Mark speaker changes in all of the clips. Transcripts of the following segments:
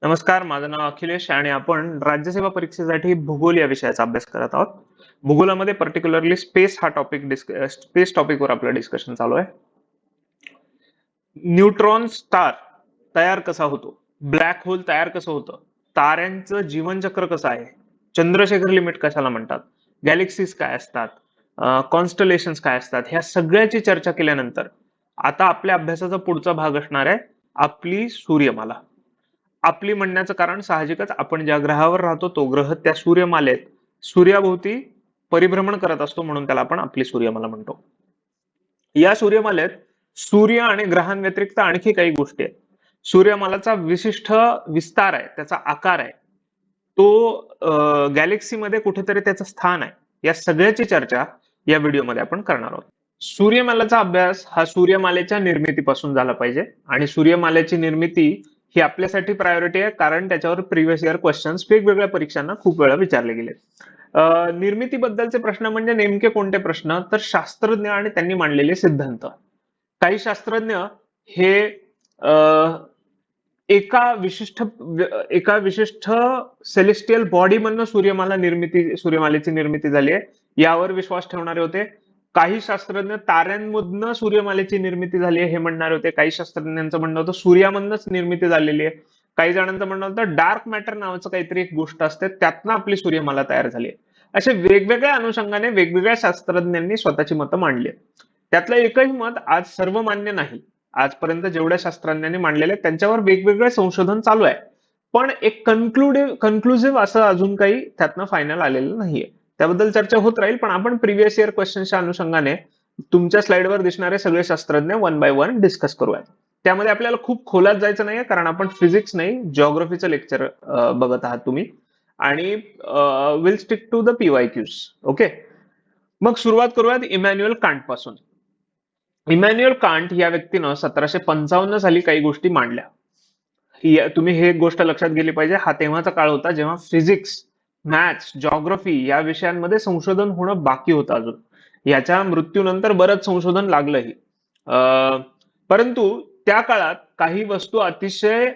Speaker 1: नमस्कार, माझं नाव अखिलेश आणि आपण राज्यसेवा परीक्षेसाठी भूगोल या विषयाचा अभ्यास करत आहोत. भूगोलामध्ये पर्टिक्युलरली स्पेस टॉपिकवर आपलं डिस्कशन चालू आहे. न्यूट्रॉन स्टार तयार कसा होतो, ब्लॅक होल तयार कसं होतं, ताऱ्यांचं जीवनचक्र कसं आहे, चंद्रशेखर लिमिट कशाला म्हणतात, गॅलेक्सीज काय असतात, कॉन्स्टलेशन्स काय असतात, ह्या सगळ्याची चर्चा केल्यानंतर आता आपल्या अभ्यासाचा पुढचा भाग असणार आहे आपली सूर्यमाला. आपली म्हणण्याचं कारण साहजिकच आपण ज्या ग्रहावर राहतो तो ग्रह त्या सूर्यमालेत सूर्याभोवती परिभ्रमण करत असतो, म्हणून त्याला आपण आपली सूर्यमाला म्हणतो. या सूर्यमालेत सूर्य आणि ग्रहांव्यतिरिक्त आणखी काही गोष्टी आहेत. सूर्यमालाचा विशिष्ट विस्तार आहे, त्याचा आकार आहे, तो गॅलेक्सीमध्ये कुठेतरी त्याचं स्थान आहे. या सगळ्याची चर्चा या व्हिडिओमध्ये आपण करणार आहोत. सूर्यमालेचा अभ्यास हा सूर्यमालेच्या निर्मितीपासून झाला पाहिजे आणि सूर्यमालेची निर्मिती ही आपल्यासाठी प्रायोरिटी आहे, कारण त्याच्यावर प्रिव्हियस इयर क्वेश्चन्स वेगवेगळ्या परीक्षांना खूप वेळा विचारले गेले. निर्मितीबद्दलचे प्रश्न म्हणजे नेमके कोणते प्रश्न, तर शास्त्रज्ञ आणि त्यांनी मांडलेले सिद्धांत. काही शास्त्रज्ञ हे एका विशिष्ट सेलेस्टियल बॉडी मधनं सूर्यमालेची निर्मिती झाली आहे यावर विश्वास ठेवणारे होते. काही शास्त्रज्ञ ताऱ्यांमधनं सूर्यमालेची निर्मिती झाली आहे हे म्हणणारे होते. काही शास्त्रज्ञांचं म्हणणं होतं सूर्यामधनच निर्मिती झालेली आहे. काही जणांचं म्हणणं होतं डार्क मॅटर नावाचं काहीतरी एक गोष्ट असते, त्यातनं आपली सूर्यमाला तयार झाली आहे. असे वेगवेगळ्या अनुषंगाने वेगवेगळ्या शास्त्रज्ञांनी स्वतःची मतं मांडली. त्यातलं एकही मत आज सर्वमान्य नाही. आजपर्यंत जेवढ्या शास्त्रज्ञांनी मांडलेले त्यांच्यावर वेगवेगळे संशोधन चालू आहे, पण एक कन्क्लुझिव्ह असं अजून काही त्यातनं फायनल आलेलं नाहीये. त्याबद्दल चर्चा होत राहील, पण आपण प्रिव्हियस इयर क्वेश्चनच्या अनुषंगाने तुमच्या स्लाइडवर दिसणारे सगळे शास्त्रज्ञ वन बाय वन डिस्कस करूयात. त्यामध्ये आपल्याला खूप खोलात जायचं नाहीये, कारण आपण फिजिक्स नाही जिओग्राफीचं लेक्चर बघत आहात तुम्ही, आणि will stick to the PYQs. Okay, मग सुरुवात करूयात इमॅन्युअल कांट पासून. इमॅन्युअल कांट या व्यक्तीनं 1755 साली काही गोष्टी मांडल्या. तुम्ही हे गोष्ट लक्षात गेली पाहिजे, हा तेव्हाचा काळ होता जेव्हा फिजिक्स, मॅथ्स, जिओग्राफी या विषयांमध्ये संशोधन होणं बाकी होतं अजून. याच्या मृत्यूनंतर बरंच संशोधन लागलंही, परंतु त्या काळात काही वस्तू अतिशय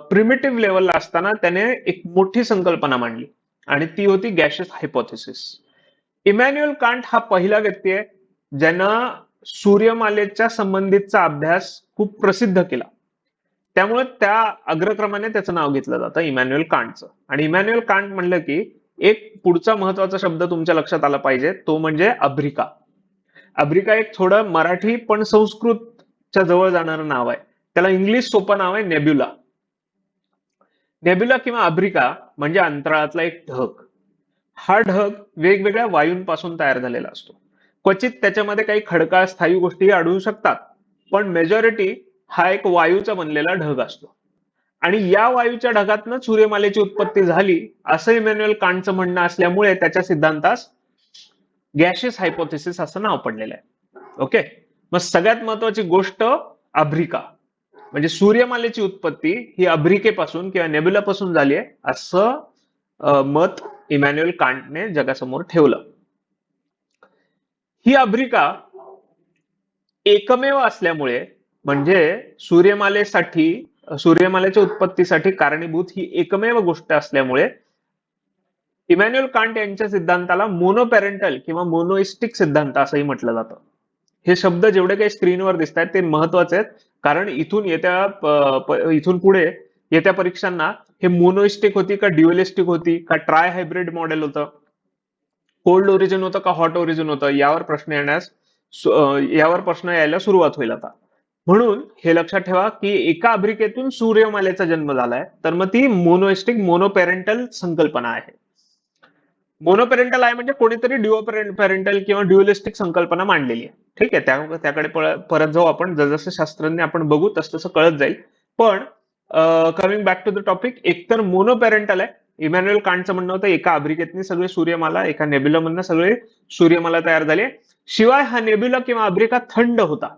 Speaker 1: प्रिमिटिव्ह लेवलला असताना त्याने एक मोठी संकल्पना मांडली आणि ती होती गॅशियस हायपोथेसिस. इमॅन्युअल कांट हा पहिला व्यक्ती आहे ज्यानं सूर्यमालेच्या संबंधितचा अभ्यास खूप प्रसिद्ध केला. त्यामुळे त्या अग्रक्रमाने त्याचं नाव घेतलं जातं इमॅन्युअल कांटचं. आणि इमॅन्युअल कांट म्हणलं की एक पुढचा महत्वाचा शब्द तुमच्या लक्षात आला पाहिजे, तो म्हणजे अभ्रिका. अभ्रिका एक थोडं मराठी पण संस्कृतच्या जवळ जाणारं नाव आहे. त्याला इंग्लिश सोपं नाव आहे नेब्युला. नेब्युला किंवा अभ्रिका म्हणजे अंतराळातला एक ढग. हा ढग वेगवेगळ्या वायूंपासून तयार झालेला असतो. क्वचित त्याच्यामध्ये काही खडकाळ स्थायी गोष्टी आढळू शकतात, पण मेजॉरिटी हा एक वायूचा बनलेला ढग असतो. आणि या वायूच्या ढगातनं सूर्यमालेची उत्पत्ती झाली असं इमॅन्युअल कांटचं म्हणणं असल्यामुळे त्याच्या सिद्धांतास गॅशियस हायपोथेसिस असं नाव पडलेलं आहे. ओके, मग सगळ्यात महत्वाची गोष्ट अभ्रिका, म्हणजे सूर्यमालेची उत्पत्ती ही अभ्रिकेपासून किंवा नेब्युलापासून झाली आहे असं मत इमॅन्युअल कांटने जगासमोर ठेवलं. ही अभ्रिका एकमेव असल्यामुळे, म्हणजे सूर्यमालेच्या उत्पत्तीसाठी कारणीभूत ही एकमेव गोष्ट असल्यामुळे इमॅन्युअल कांट यांच्या सिद्धांताला मोनोपॅरेंटल किंवा मोनोइस्टिक सिद्धांत असंही म्हटलं जातं. हे शब्द जेवढे काही स्क्रीनवर दिसत आहेत ते महत्वाचे आहेत, कारण इथून पुढे येत्या परीक्षांना हे मोनोइस्टिक होती का ड्युअलिस्टिक होती का ट्राय हायब्रिड मॉडेल होतं, कोल्ड ओरिजिन होतं का हॉट ओरिजिन होतं, यावर प्रश्न यायला सुरुवात होईल आता. म्हणून हे लक्षात ठेवा की एका अभ्रिकेतून सूर्यमालेचा जन्म झालाय, तर मग ती मोनोइस्टिक मोनोपॅरेंटल संकल्पना आहे. मोनोपॅरेंटल आहे म्हणजे कोणीतरी पॅरेंटल किंवा ड्युअलिस्टिक संकल्पना मांडलेली आहे. ठीक आहे, त्याकडे परत जाऊ आपण, जसं शास्त्रज्ञ आपण बघू तसं कळत जाईल. पण coming back to the topic, एकतर मोनोपॅरेंटल आहे. इमॅन्युअल कांटचं म्हणणं होतं एका अभ्रिकेतनी सगळे सूर्यमाला, एका नेब्युलामधनं सगळे सूर्यमाला तयार झाले. शिवाय हा नेब्युला किंवा अभ्रिका थंड होता.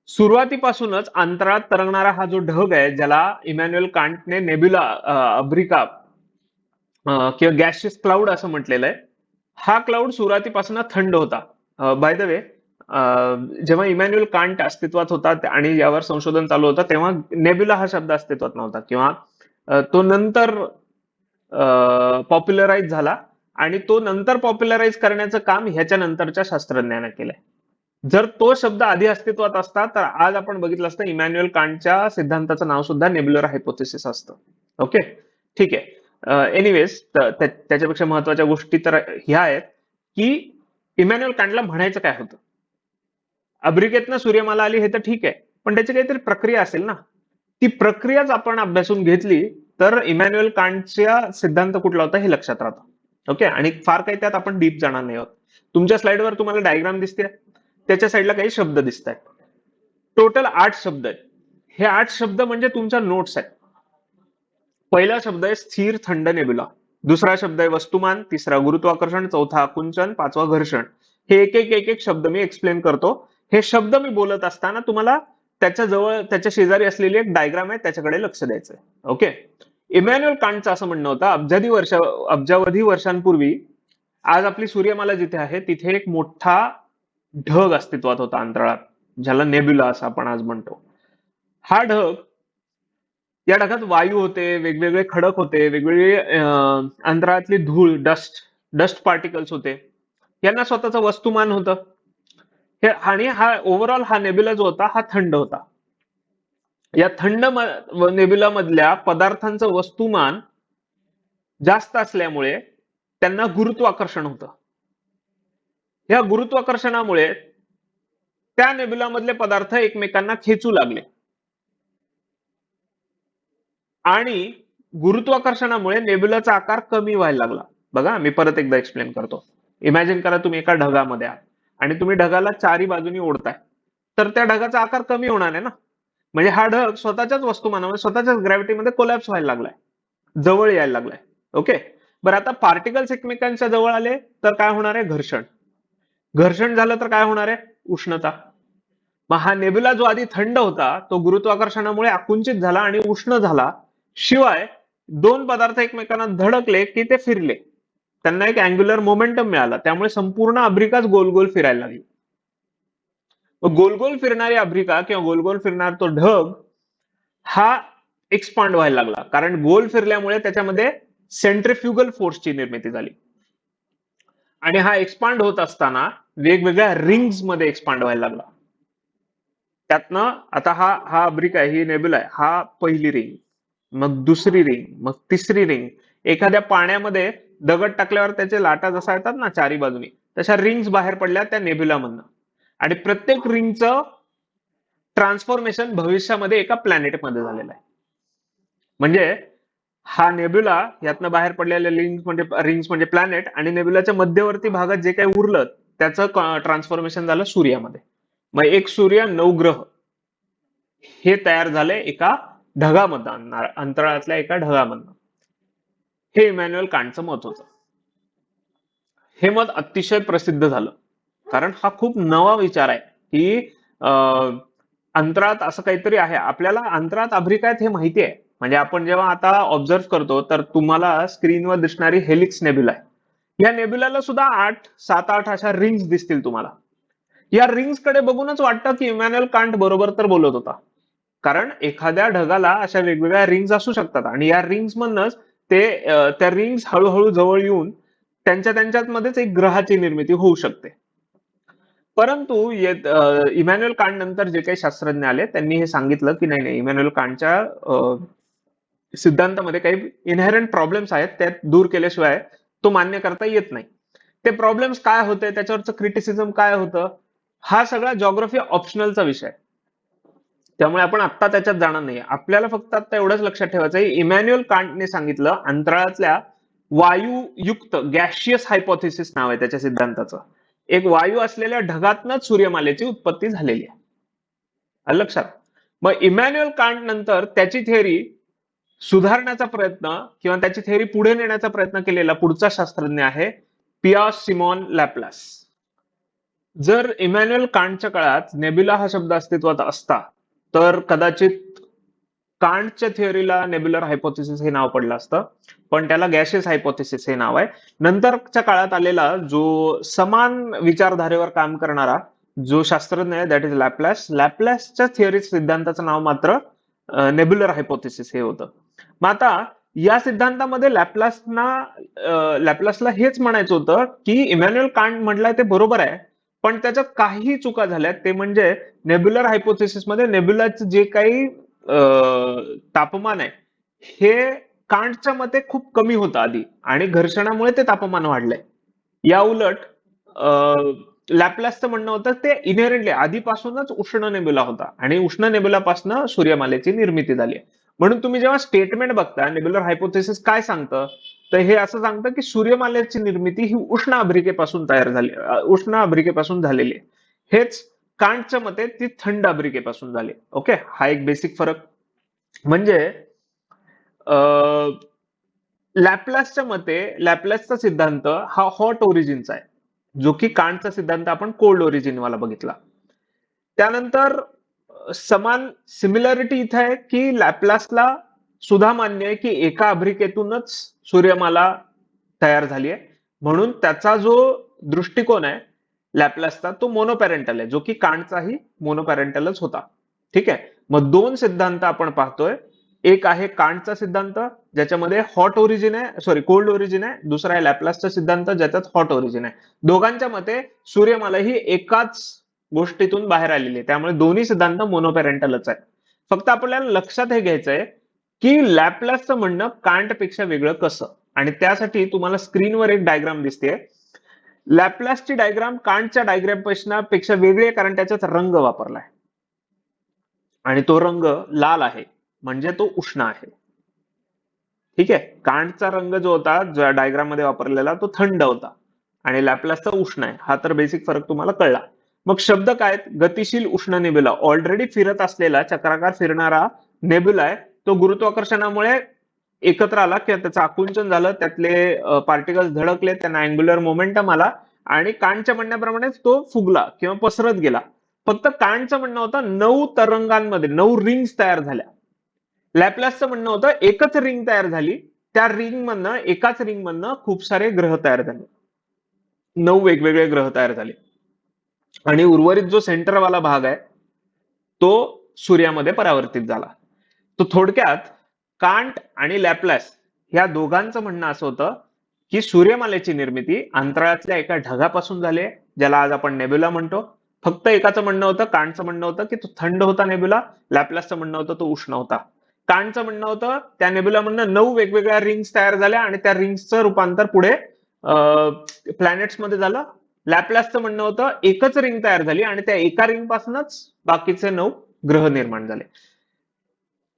Speaker 1: सुरुवातीपासूनच अंतराळात तरंगणारा हा जो ढग आहे, ज्याला इमॅन्युअल कांटने नेब्युला, अभ्रिका किंवा गॅशियस क्लाउड असं म्हटलेलं आहे, हा क्लाउड सुरुवातीपासून थंड होता. बाय द वे, जेव्हा इमॅन्युअल कांट अस्तित्वात होता आणि यावर संशोधन चालू होतं तेव्हा नेब्युला हा शब्द अस्तित्वात नव्हता, किंवा तो नंतर पॉप्युलराइज झाला आणि तो नंतर पॉप्युलराइज करण्याचं काम ह्याच्या नंतरच्या शास्त्रज्ञाने केलंय. जर तो शब्द आधी अस्तित्वात असता तर आज आपण बघितलं असतं इमॅन्युअल कांटच्या सिद्धांताचं नाव सुद्धा नेब्युलर हायपोथेसिस असतं. ओके, ठीक आहे. एनिवेज त्याच्यापेक्षा महत्वाच्या गोष्टी तर ह्या आहेत की इमॅन्युअल कांटला म्हणायचं काय होतं. अब्रिकेतनं सूर्यमाला आली हे तर ठीक आहे, पण त्याची काहीतरी प्रक्रिया असेल ना. ती प्रक्रियाच आपण अभ्यासून घेतली तर इमॅन्युअल कांटचा सिद्धांत कुठला होता हे लक्षात राहतं. ओके, आणि फार काही त्यात आपण डीप जाणार नाही आहोत. तुमच्या स्लाइडवर तुम्हाला डायग्राम दिसते, त्याच्या साईडला काही शब्द दिसत आहेत. टोटल 8 शब्द आहेत. हे 8 शब्द म्हणजे तुमच्या नोट्स आहेत. पहिला शब्द आहे स्थिर थंड नेब्युला, दुसरा शब्द आहे वस्तुमान, तिसरा गुरुत्वाकर्षण, चौथा आकुंचन, पाचवा घर्षण. हे एक एक शब्द मी एक्सप्लेन करतो. हे शब्द मी बोलत असताना तुम्हाला त्याच्या जवळ त्याच्या शेजारी असलेली एक डायग्राम आहे त्याच्याकडे लक्ष द्यायचंय. ओके, इमॅन्युअल कांटचं असं म्हणणं होतं अब्जावधी वर्षांपूर्वी आज आपली सूर्यमाला जिथे आहे तिथे एक मोठा ढग अस्तित्वात होता अंतराळात, ज्याला नेब्युला असं आपण आज म्हणतो. हा ढग, या ढगात वायू होते, वेगवेगळे खडक होते, वेगवेगळे अंतराळातली धूळ, डस्ट पार्टिकल्स होते. यांना स्वतःचं वस्तुमान होतं. आणि हा ओव्हरऑल हा नेब्युला जो होता हा थंड होता. या थंड नेब्युला मधल्या पदार्थांचं वस्तुमान जास्त असल्यामुळे त्यांना गुरुत्वाकर्षण होतं. या गुरुत्वाकर्षणामुळे त्या नेब्युला मधले पदार्थ एकमेकांना खेचू लागले आणि गुरुत्वाकर्षणामुळे नेब्युलाचा आकार कमी व्हायला लागला. बघा, मी परत एकदा एक्सप्लेन करतो. इमॅजिन करा तुम्ही एका ढगामध्ये आहात आणि तुम्ही ढगाला चारी बाजूनी ओढताय, तर त्या ढगाचा आकार कमी होणार आहे ना. म्हणजे हा ढग स्वतःच्याच वस्तुमानामध्ये, स्वतःच्याच ग्रॅव्हिटीमध्ये कोलॅप्स व्हायला लागलाय, जवळ यायला लागलाय. ओके, बरं, आता पार्टिकल्स एकमेकांच्या जवळ आले तर काय होणार आहे? घर्षण. घर्षण झालं तर काय होणार आहे? उष्णता. मग हा नेब्युला जो आधी थंड होता तो गुरुत्वाकर्षणामुळे आकुंचित झाला आणि उष्ण झाला. शिवाय दोन पदार्थ एकमेकांना धडकले की ते फिरले, त्यांना एक अँग्युलर मोमेंटम मिळाला, त्यामुळे संपूर्ण अब्रिकाच गोल गोल फिरायला लागली. गोल गोल फिरणारी अब्रिका किंवा गोल गोल फिरणारा तो ढग हा एक्सपांड व्हायला लागला, कारण गोल फिरल्यामुळे त्याच्यामध्ये सेंट्रिफ्युगल फोर्सची निर्मिती झाली. आणि हा एक्सपांड होत असताना वेगवेगळ्या रिंग्स मध्ये एक्सपांड व्हायला लागला. त्यातनं आता हा हा अब्रिका आहे, ही नेब्युला आहे, हा पहिली रिंग, मग दुसरी रिंग, मग तिसरी रिंग. एखाद्या पाण्यामध्ये दगड टाकल्यावर त्याचे लाटा जसा येतात ना चारी बाजूनी, तशा रिंग्स बाहेर पडल्या त्या नेब्युलामधनं. आणि प्रत्येक रिंगचं ट्रान्सफॉर्मेशन भविष्यामध्ये एका प्लॅनेटमध्ये झालेलं आहे. म्हणजे हा नेब्युला, यातनं बाहेर पडलेल्या रिंग्स म्हणजे प्लॅनेट, आणि नेब्युलाच्या मध्यवर्ती भागात जे काही उरलं त्याचं ट्रान्सफॉर्मेशन झालं सूर्यामध्ये. मग एक सूर्य 9 ग्रह हे तयार झाले एका ढगामधनं, अंतराळातल्या एका ढगामधनं. हे इमॅन्युअल कांटचं मत होतं. हे मत अतिशय प्रसिद्ध झालं कारण हा खूप नवा विचार आहे की अंतराळात असं काहीतरी आहे. आपल्याला अंतराळात अब्रिका आहेत हे माहिती आहे. म्हणजे आपण जेव्हा आता ऑब्झर्व करतो तर तुम्हाला स्क्रीनवर दिसणारी हेलिक्स नेब्युला आहे, या नेब्युलाला सुद्धा 7-8 अशा रिंग्स दिसतील तुम्हाला. या रिंग्स कडे बघूनच वाटतं की इमॅन्युअल कांट बरोबर तर बोलत होता, कारण एखाद्या ढगाला अशा वेगवेगळ्या रिंग्स असू शकतात आणि या रिंग्स मधनच त्या रिंग्स हळूहळू जवळ येऊन त्यांच्यात मध्येच एक ग्रहाची निर्मिती होऊ शकते. परंतु इमॅन्युअल कांट नंतर जे काही शास्त्रज्ञ आले त्यांनी हे सांगितलं की नाही, इमॅन्युअल कांटच्या सिद्धांतामध्ये काही इनहेरंट प्रॉब्लेम्स आहेत, त्यात दूर केल्याशिवाय तो मान्य करता येत नाही. ते प्रॉब्लेम्स काय होते, त्याच्यावरचं क्रिटिसिझम काय होतं, हा सगळा जॉग्रफी ऑप्शनलचा विषय. त्यामुळे आपण आत्ता त्याच्यात जाणार नाही. आपल्याला फक्त आता एवढंच लक्षात ठेवायचं आहे, इमॅन्युअल कांटने सांगितलं अंतराळातल्या वायूयुक्त गॅशियस हायपोथेसिस नाव आहे त्याच्या सिद्धांताचं. एक वायू असलेल्या ढगातनच सूर्यमालेची उत्पत्ती झालेली आहे. आलं लक्षात? मग इमॅन्युअल कांट नंतर त्याची थेअरी सुधारण्याचा प्रयत्न किंवा त्याची थेअरी पुढे नेण्याचा प्रयत्न केलेला पुढचा शास्त्रज्ञ आहे पियर सिमॉन लॅप्लास. जर इमॅन्युअल कांटच्या काळात नेब्युला हा शब्द अस्तित्वात असता तर कदाचित कांटच्या थिअरीला नेब्युलर हायपोथेसिस हे नाव पडलं असतं, पण त्याला गॅशियस हायपोथेसिस हे नाव आहे. नंतरच्या काळात आलेला जो समान विचारधारेवर काम करणारा जो शास्त्रज्ञ आहे दॅट इज लॅप्लास. लॅप्लासच्या थिअरी सिद्धांताचं नाव मात्र नेब्युलर हायपोथेसिस हे होतं. मग आता या सिद्धांतामध्ये लॅपलासला हेच म्हणायचं होतं की इमॅन्युअल कांट म्हटलंय ते बरोबर आहे, पण त्याच्यात काही चुका झाल्यात. ते म्हणजे नेब्युलर हायपोथेसिस मध्ये नेब्युलाचं जे काही तापमान आहे हे कांटच्या मते खूप कमी होतं आधी, आणि घर्षणामुळे ते तापमान वाढलंय. या उलट लॅपलासचं म्हणणं होतं ते इनहेरंटली आधीपासूनच उष्ण नेब्युला होता, आणि उष्ण नेब्युलापासून सूर्यमालेची निर्मिती झाली. म्हणून तुम्ही जेव्हा स्टेटमेंट बघता नेब्युलर हायपोथेसिस काय सांगतं, तर हे असं सांगतं की सूर्यमालेची निर्मिती ही उष्ण अभ्रिकेपासून तयार झाली, उष्ण अभ्रिकेपासून झालेली आहे. हेच कांटच्या मते ती थंड अभ्रिकेपासून झाली. ओके, हा एक बेसिक फरक. म्हणजे लॅपलासच्या मते लॅपलासचा सिद्धांत हा हॉट ओरिजिनचा आहे, जो की कांटचा सिद्धांत आपण कोल्ड ओरिजिन वाला बघितला. त्यानंतर समान सिमिलॅरिटी इथे आहे की लॅपलासला सुद्धा मान्य आहे की एका अभ्रिकेतूनच सूर्यमाला तयार झाली आहे, म्हणून त्याचा जो दृष्टिकोन आहे लॅपलासचा तो मोनोपॅरेंटल आहे, जो की कांटचाही मोनोपॅरेंटलच होता. ठीक आहे, मग दोन सिद्धांत आपण पाहतोय. एक आहे कांटचा सिद्धांत ज्याच्यामध्ये हॉट ओरिजिन आहे, सॉरी कोल्ड ओरिजिन आहे. दुसरा आहे लॅपलासचा सिद्धांत ज्याच्यात हॉट ओरिजिन आहे. दोघांच्या मते सूर्यमाला ही एकाच गोष्टीतून बाहेर आलेली आहे, त्यामुळे दोन्ही सिद्धांत मोनोपॅरेंटलच आहे. फक्त आपल्याला लक्षात हे घ्यायचंय की लॅपलासचं म्हणणं कांटपेक्षा वेगळं कसं, आणि त्यासाठी तुम्हाला स्क्रीनवर एक डायग्राम दिसते. लॅपलासची डायग्राम कांटच्या डायग्राम पेक्षा वेगळी आहे, कारण त्याच्यात रंग वापरलाय, आणि तो रंग लाल आहे, म्हणजे तो उष्ण आहे. ठीक आहे, कांटचा रंग जो होता ज्या डायग्राम मध्ये वापरलेला तो थंड होता, आणि लॅपलासचा उष्ण आहे. हा तर बेसिक फरक तुम्हाला कळला. मग शब्द काय? गतिशील उष्ण नेब्युला, ऑलरेडी फिरत असलेला चक्राकार फिरणारा नेब्युला आहे. तो गुरुत्वाकर्षणामुळे एकत्र आला किंवा त्याचं आकुंचन झालं, त्यातले पार्टिकल्स धडकले, त्यांना अँग्युलर मोमेंटम आला, आणि कांटच्या म्हणण्याप्रमाणेच तो फुगला किंवा पसरत गेला. फक्त कांटचं म्हणणं होतं 9 तरंगांमध्ये 9 रिंग्स तयार झाल्या. लॅपलासचं म्हणणं होतं एकच रिंग तयार झाली, त्या रिंग मधनं एकाच रिंग मधनं खूप सारे ग्रह तयार झाले, 9 वेगवेगळे ग्रह तयार झाले, आणि उर्वरित जो सेंटरवाला भाग आहे तो सूर्यामध्ये परावर्तित झाला. तो थोडक्यात कांट आणि लॅपलास या दोघांचं म्हणणं असं होतं की सूर्यमालेची निर्मिती अंतराळातल्या एका ढगापासून झाली, ज्याला आज आपण नेब्युला म्हणतो. फक्त एकाचं म्हणणं होतं, कांटचं म्हणणं होतं की तो थंड होता नेब्युला, लॅपलासचं म्हणणं होतं तो उष्ण होता. कांटचं म्हणणं होतं त्या नेब्युला म्हणणं 9 वेगवेगळ्या रिंग्स तयार झाल्या, आणि त्या रिंग्सचं रूपांतर पुढे प्लॅनेट्स मध्ये झालं. लॅपलासचं म्हणणं होतं एकच रिंग तयार झाली, आणि त्या एका रिंग पासूनच बाकीचे 9 ग्रह निर्माण झाले.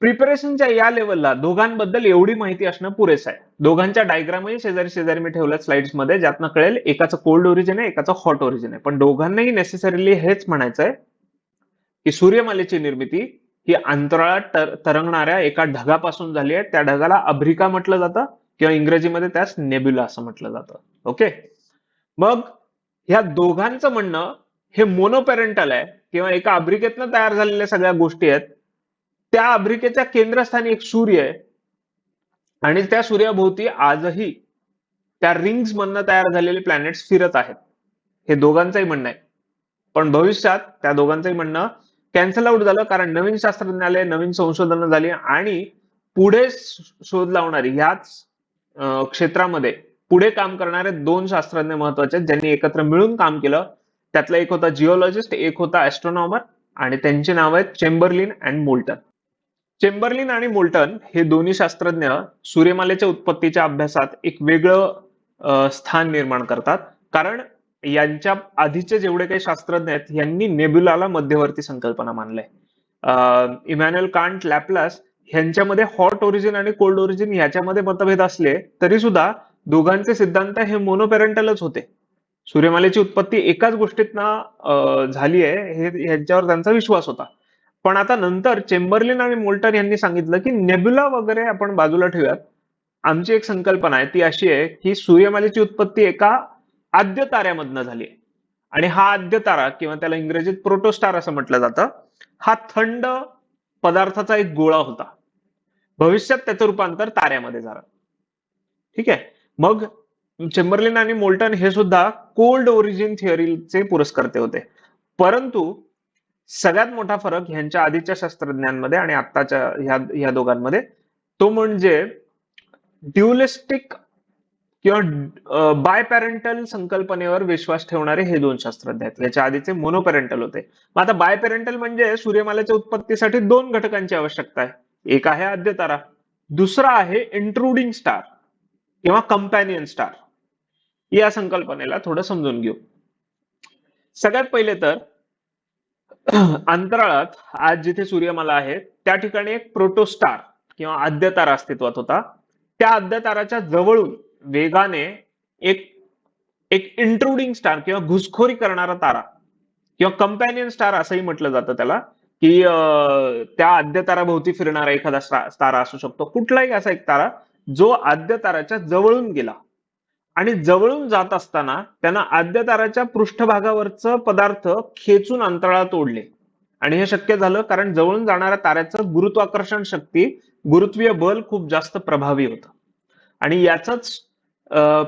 Speaker 1: प्रिपरेशनच्या या लेवलला दोघांबद्दल एवढी माहिती असणं पुरेसं आहे. दोघांच्या डायग्रामही शेजारी शेजारी मी ठेवल्या स्लाइड्स मध्ये, ज्यातनं कळेल एकाचं कोल्ड ओरिजिन आहे, एकाचं हॉट ओरिजिन आहे. पण दोघांनाही नेसेसरीली हेच म्हणायचं आहे की सूर्यमालेची निर्मिती ही अंतराळात तरंगणाऱ्या एका ढगापासून झाली आहे. त्या ढगाला अभ्रिका म्हटलं जातं, किंवा इंग्रजीमध्ये त्यास नेब्युला असं म्हटलं जातं. ओके, मग ह्या दोघांचं म्हणणं हे मोनोपॅरेंटल आहे, किंवा एका अभ्रिकेतनं तयार झालेल्या सगळ्या गोष्टी आहेत. त्या अभ्रिकेच्या केंद्रस्थानी एक सूर्य आहे, आणि त्या सूर्याभोवती आजही त्या रिंग्स मधनं तयार झालेले प्लॅनेट्स फिरत आहेत. हे दोघांचंही म्हणणं आहे. पण भविष्यात त्या दोघांचंही म्हणणं कॅन्सल आउट झालं, कारण नवीन शास्त्रज्ञ आले, नवीन संशोधन झाली, आणि पुढे शोध लावणारी ह्याच क्षेत्रामध्ये पुढे काम करणारे दोन शास्त्रज्ञ महत्वाचे आहेत, ज्यांनी एकत्र मिळून काम केलं. त्यातला एक होता जिओलॉजिस्ट, एक होता ऍस्ट्रॉनॉमर, आणि त्यांची नाव आहेत चेंबरलिन अँड मोल्टन. चेंबरलिन आणि मोल्टन हे दोन्ही शास्त्रज्ञ सूर्यमालेच्या उत्पत्तीच्या अभ्यासात एक वेगळं स्थान निर्माण करतात, कारण यांच्या आधीचे जेवढे काही शास्त्रज्ञ आहेत यांनी नेब्युलाला मध्यवर्ती संकल्पना मानलंय. इमॅन्युअल कांट, लॅपलास ह्यांच्यामध्ये हॉट ओरिजिन आणि कोल्ड ओरिजिन याच्यामध्ये मतभेद असले तरी सुद्धा दोघांचे सिद्धांत हे मोनोपॅरेंटलच होते. सूर्यमालेची उत्पत्ती एकाच गोष्टीतनं झाली आहे हे ह्यांच्यावर त्यांचा विश्वास होता. पण आता नंतर चेंबरलिन आणि मोल्टन यांनी सांगितलं की नेब्युला वगैरे आपण बाजूला ठेवूयात. आमची एक संकल्पना आहे ती अशी आहे की सूर्यमालेची उत्पत्ती एका आद्य ताऱ्यामधनं झाली आहे, आणि हा आद्य तारा, किंवा त्याला इंग्रजीत प्रोटोस्टार असं म्हटलं जातं, हा थंड पदार्थाचा एक गोळा होता. भविष्यात त्याचं रूपांतर ताऱ्यामध्ये झालं. ठीक आहे, मग चेंबरलिन आणि मोल्टन हे सुद्धा कोल्ड ओरिजिन थिअरीचे पुरस्कर्ते होते. परंतु सगळ्यात मोठा फरक ह्यांच्या आधीच्या शास्त्रज्ञांमध्ये आणि आत्ताच्या ह्या दोघांमध्ये तो म्हणजे ड्युलिस्टिक किंवा बायपॅरेंटल संकल्पनेवर विश्वास ठेवणारे हे दोन शास्त्रज्ञ आहेत. याच्या आधीचे मोनोपॅरेंटल होते. मग आता बायपॅरेंटल म्हणजे सूर्यमालेच्या उत्पत्तीसाठी दोन घटकांची आवश्यकता आहे. एक आहे आद्य तारा, दुसरा आहे इंट्रुडिंग स्टार किंवा कंपॅनियन स्टार. या संकल्पनेला थोडं समजून घेऊ. सगळ्यात पहिले तर अंतराळात आज जिथे सूर्यमाला आहे त्या ठिकाणी एक प्रोटोस्टार किंवा आद्य तारा अस्तित्वात होता. त्या आद्य ताराच्या जवळून वेगाने एक एक इंट्रुडिंग स्टार किंवा घुसखोरी करणारा तारा किंवा कंपॅनियन स्टार असंही म्हटलं जातं त्याला, की त्या आद्य ताराभोवती फिरणारा एखादा तारा असू शकतो. कुठलाही असा एक तारा जो आद्य ताराच्या जवळून गेला आणि जवळून जात असताना त्यांना आद्य ताराच्या पृष्ठभागावरचं पदार्थ खेचून अंतराळात ओढले. आणि हे शक्य झालं कारण जवळून जाणाऱ्या ताऱ्याचं गुरुत्वाकर्षण शक्ती, गुरुत्वीय बल खूप जास्त प्रभावी होतं. आणि याचंच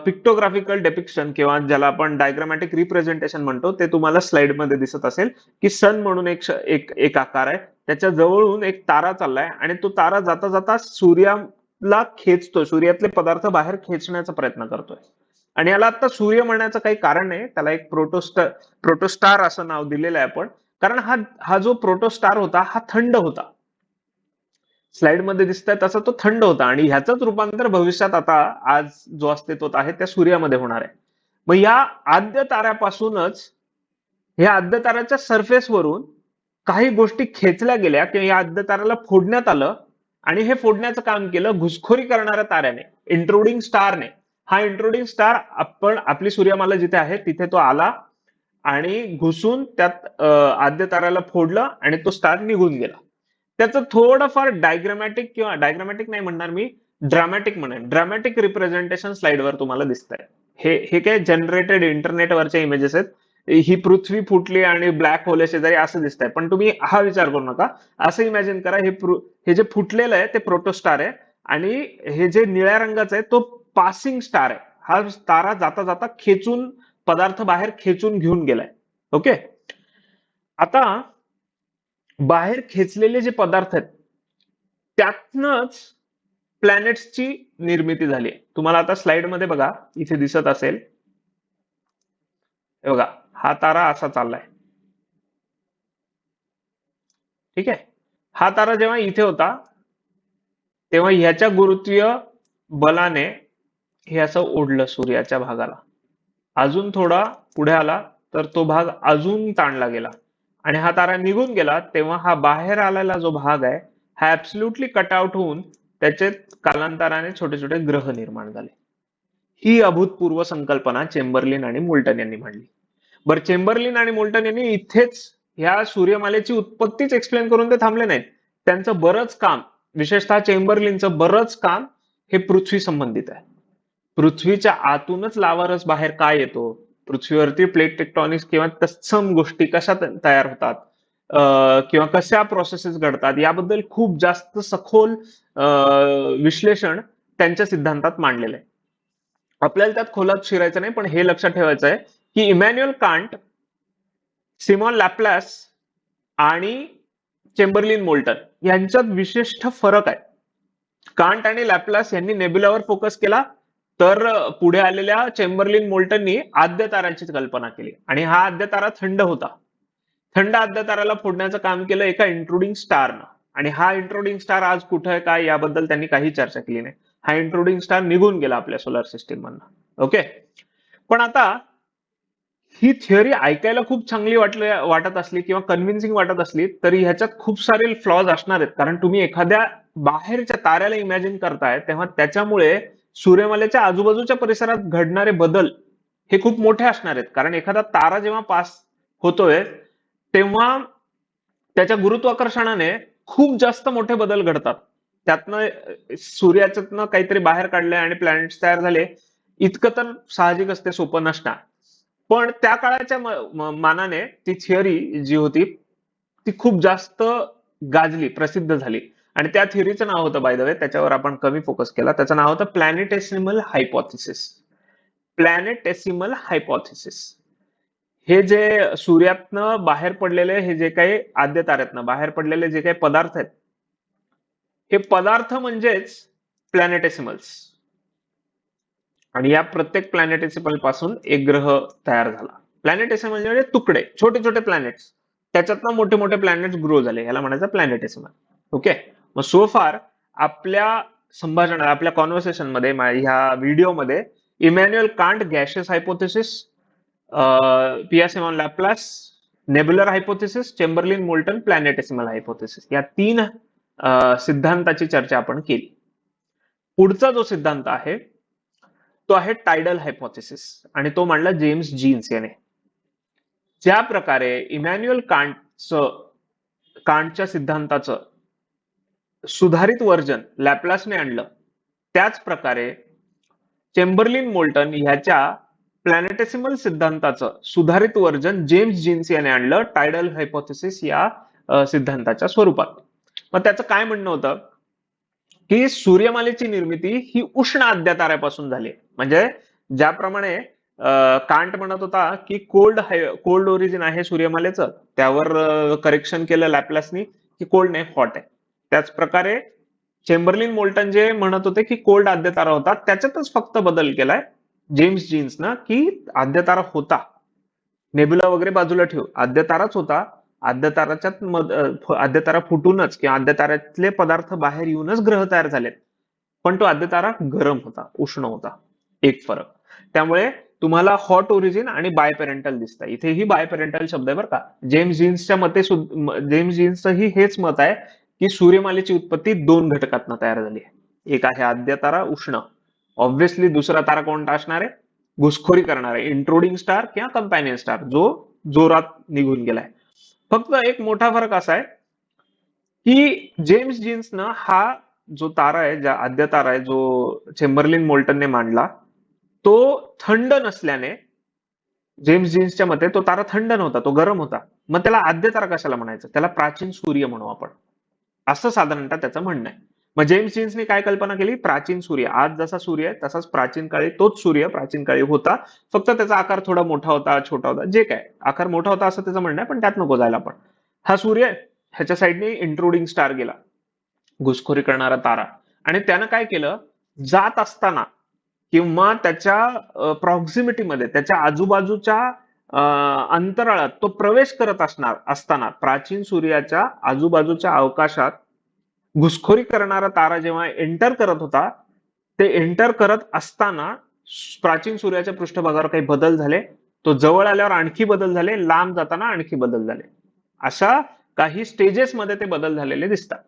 Speaker 1: पिक्टोग्राफिकल डेपिक्शन किंवा ज्याला आपण डायग्रामॅटिक रिप्रेझेंटेशन म्हणतो ते तुम्हाला स्लाइड मध्ये दिसत असेल, की सन म्हणून एक आकार आहे, त्याच्या जवळून एक तारा चाललाय आणि तो तारा जाता जाता सूर्याला खेचतो, सूर्यातले पदार्थ बाहेर खेचण्याचा प्रयत्न करतोय. आणि याला आता सूर्य म्हणण्याचं काही कारण नाही, त्याला एक प्रोटोस्टार असं नाव दिलेलं आहे आपण, कारण हा जो प्रोटोस्टार होता हा थंड होता. स्लाइड मध्ये दिसतंय तसा तो थंड होता आणि ह्याचंच रूपांतर भविष्यात आता आज जो अस्तित्वात आहे त्या सूर्यामध्ये होणार आहे. मग या आद्य ताऱ्यापासूनच ह्या आद्य ताऱ्याच्या सरफेसवरून काही गोष्टी खेचल्या गेल्या किंवा या आद्य ताऱ्याला फोडण्यात आलं आणि हे फोडण्याचं काम केलं घुसखोरी करणाऱ्या ताऱ्याने, इंट्रुडिंग स्टारने. हा इंट्रुडिंग स्टार आपली सूर्यमाला जिथे आहे तिथे तो आला आणि घुसून त्यात आद्य ताऱ्याला फोडलं आणि तो स्टार निघून गेला. त्याचं थोडंफार डायग्रामॅटिक किंवा डायग्रामॅटिक नाही म्हणणार मी, ड्रामॅटिक म्हणेन, ड्रामॅटिक रिप्रेझेंटेशन स्लाइडवर तुम्हाला दिसत आहे. हे काय जनरेटेड इंटरनेटवरच्या इमेजेस आहेत. ही पृथ्वी फुटली आणि ब्लॅक होल शेजारी असं दिसत आहे, पण तुम्ही हा विचार करू नका. असं इमॅजिन करा हे जे फुटलेलं आहे ते प्रोटोस्टार आहे आणि हे जे निळ्या रंगाचं आहे तो पासिंग स्टार आहे. हा तारा जाता जाता खेचून पदार्थ बाहेर खेचून घेऊन गेलाय. ओके, आता बाहेर खेचलेले जे पदार्थ आहेत त्यातनच प्लॅनेट्सची निर्मिती झाली. तुम्हाला आता स्लाइड मध्ये बघा, इथे दिसत असेल, बघा हा तारा असा चाललाय. ठीक आहे, हा तारा जेव्हा इथे होता तेव्हा ह्याच्या गुरुत्वीय बलाने हे असं ओढलं सूर्याच्या भागाला. अजून थोडा पुढे आला तर तो भाग अजून ताणला गेला आणि हा तारा निघून गेला तेव्हा हा बाहेर आलेला जो भाग आहे हा ऍब्सल्युटली कट आउट होऊन त्याचे कालांतराने छोटे छोटे ग्रह निर्माण झाले. ही अभूतपूर्व संकल्पना चेंबरलिन आणि मोल्टन यांनी मांडली. बरं, चेंबरलिन आणि मोल्टन यांनी इथेच ह्या सूर्यमालेची उत्पत्तीच एक्सप्लेन करून ते थांबले नाहीत. त्यांचं बरंच काम, विशेषतः चेंबरलिनचं बरंच काम हे पृथ्वी संबंधित आहे. पृथ्वीच्या आतूनच लावारस बाहेर काय येतो, पृथ्वीवरती प्लेट टेक्टॉनिक्स किंवा तत्सम गोष्टी कशा तयार होतात किंवा कशा प्रोसेसेस घडतात याबद्दल खूप जास्त सखोल विश्लेषण त्यांच्या सिद्धांतात मांडलेलं आहे. आपल्याला त्यात खोलात शिरायचं नाही, पण हे लक्षात ठेवायचं आहे की इमॅन्युअल कांट, सिमॉन लॅप्लास आणि चेंबरलिन मोल्टन यांच्यात विशिष्ट फरक आहे. कांट आणि लॅप्लास यांनी नेब्युलावर फोकस केला, तर पुढे आलेल्या चेंबरलिन मोल्टननी आद्य ताऱ्याची कल्पना केली आणि हा आद्य तारा थंड होता. थंड आद्य ताऱ्याला फोडण्याचं काम केलं एका इंट्रुडिंग स्टारनं. आणि हा इंट्रुडिंग स्टार आज कुठे आहे काय याबद्दल त्यांनी काही चर्चा केली नाही. हा इंट्रुडिंग स्टार निघून गेला आपल्या सोलर सिस्टीम मधनं. ओके, पण आता ही थिअरी ऐकायला खूप चांगली वाटत असली किंवा कन्व्हिन्सिंग वाटत असली तरी ह्याच्यात खूप सारे फ्लॉज असणार आहेत. कारण तुम्ही एखाद्या बाहेरच्या ताऱ्याला इमॅजिन करताय तेव्हा त्याच्यामुळे सूर्यमालेच्या आजूबाजूच्या परिसरात घडणारे बदल हे खूप मोठे असणार आहेत. कारण एखादा तारा जेव्हा पास होतोय तेव्हा त्याच्या गुरुत्वाकर्षणाने खूप जास्त मोठे बदल घडतात. त्यातनं सूर्याच्यातनं काहीतरी बाहेर काढलंय आणि प्लॅनेट्स तयार झाले, इतकं तर साहजिक असते, सोपं नसणार. पण त्या काळाच्या मानाने ती थिअरी जी होती ती खूप जास्त गाजली, प्रसिद्ध झाली. आणि त्या थिअरीचं नाव होतं, बाय द वे, त्याच्यावर आपण कमी फोकस केला, त्याचं नाव होतं प्लॅनेटेसिमल हायपोथेसिस. प्लॅनेटेसिमल हायपोथेसिस हे जे सूर्यातनं बाहेर पडलेले हे जे काही आद्य ताऱ्यातनं बाहेर पडलेले जे काही पदार्थ आहेत, हे पदार्थ म्हणजेच प्लॅनेटेसिमल्स. आणि या प्रत्येक प्लॅनेटेसिमल पासून एक ग्रह तयार झाला. प्लॅनेटेसिमल म्हणजे तुकडे, छोटे छोटे प्लॅनेट्स, त्याच्यातनं मोठे मोठे प्लॅनेट्स ग्रो झाले, ह्याला म्हणायचं प्लॅनेटेसिमल. ओके. मग सो फार आपल्या संभाषणात, आपल्या कॉन्व्हर्सेशन मध्ये, ह्या व्हिडिओमध्ये Immanuel Kant gaseous hypothesis, Pierre Simon Laplace nebular hypothesis, Chamberlin Moulton planetesimal hypothesis, या 3 सिद्धांताची चर्चा आपण केली. पुढचा जो सिद्धांत आहे तो आहे टायडल हायपोथेसिस, आणि तो मांडला जेम्स जीन्स याने. ज्या प्रकारे इमॅन्युअल कांटच्या सिद्धांताचं सुधारित वर्जन लॅप्लासने आणलं, त्याच प्रकारे चेंबरलिन मोल्टन ह्याच्या प्लॅनेटेसिमल सिद्धांताचं सुधारित वर्जन जेम्स जीन्स याने आणलं टायडल हायपोथेसिस या सिद्धांताच्या स्वरूपात. मग त्याचं काय म्हणणं होतं की सूर्यमालेची निर्मिती ही उष्ण आद्य ताऱ्यापासून झाली. म्हणजे ज्याप्रमाणे कांट म्हणत होता की कोल्ड ओरिजिन आहे सूर्यमालेचं, त्यावर करेक्शन केलं लॅप्लासनी की कोल्ड नाही, हॉट आहे. त्याच प्रकारे चेंबरलिन मोल्टन जे म्हणत होते की कोल्ड आद्य तारा होता, त्याच्यातच फक्त बदल केलाय जेम्स जीन्सनं की आद्य तारा होता, नेब्युला वगैरे बाजूला ठेव, आद्य ताराच होता. आद्य तारा फुटूनच किंवा आद्य ताऱ्यातले पदार्थ बाहेर येऊनच ग्रह तयार झालेत, पण तो आद्य तारा गरम होता, उष्ण होता. एक फरक. त्यामुळे तुम्हाला हॉट ओरिजिन आणि बायपेरेंटल दिसतं. इथेही बायपेरेंटल शब्द आहे बरं का. जेम्स जीन्सच्या मते जेम्स जीन्सचंही हेच मत आहे की सूर्यमालेची उत्पत्ती 2 घटकातनं तयार झाली आहे. एक आहे आद्य तारा उष्ण, ऑब्व्हियसली दुसरा तारा कोणता असणार आहे, घुसखोरी करणारे इंट्रोडिंग स्टार किंवा कंपॅनियन स्टार, जो जोरात निघून गेलाय. फक्त एक मोठा फरक असा आहे की जेम्स जीन्सनं हा जो तारा आहे, ज्या आद्य तारा आहे जो चेंबरलिन मोल्टनने मांडला, तो थंड नसल्याने जेम्स जीन्सच्या मते तो तारा थंड नव्हता, तो गरम होता. मग त्याला आद्य तारा कशाला म्हणायचं, त्याला प्राचीन सूर्य म्हणू आपण, असं साधारणतः त्याचं म्हणणं आहे. मग जेम्स जीन्सने काय कल्पना केली, प्राचीन सूर्य, आज जसा सूर्य आहे तसाच प्राचीन काळी तोच सूर्य प्राचीन काळी होता, फक्त त्याचा आकार थोडा मोठा होता, छोटा होता, जे काय आकार मोठा होता असं त्याचं म्हणणं आहे, पण त्यात नको जायला आपण. हा सूर्य, ह्याच्या साईडने इंट्रोडिंग स्टार गेला, घुसखोरी करणारा तारा, आणि त्यानं काय केलं, जात असताना किंवा त्याच्या प्रॉक्झिमिटीमध्ये, त्याच्या आजूबाजूच्या अंतराळात तो प्रवेश करत असताना प्राचीन सूर्याच्या आजूबाजूच्या अवकाशात घुसखोरी करणारा तारा जेव्हा एंटर करत होता, ते एंटर करत असताना प्राचीन सूर्याच्या पृष्ठभागावर काही बदल झाले, तो जवळ आल्यावर आणखी बदल झाले, लांब जाताना आणखी बदल झाले, अशा काही स्टेजेस मध्ये ते बदल झालेले दिसतात.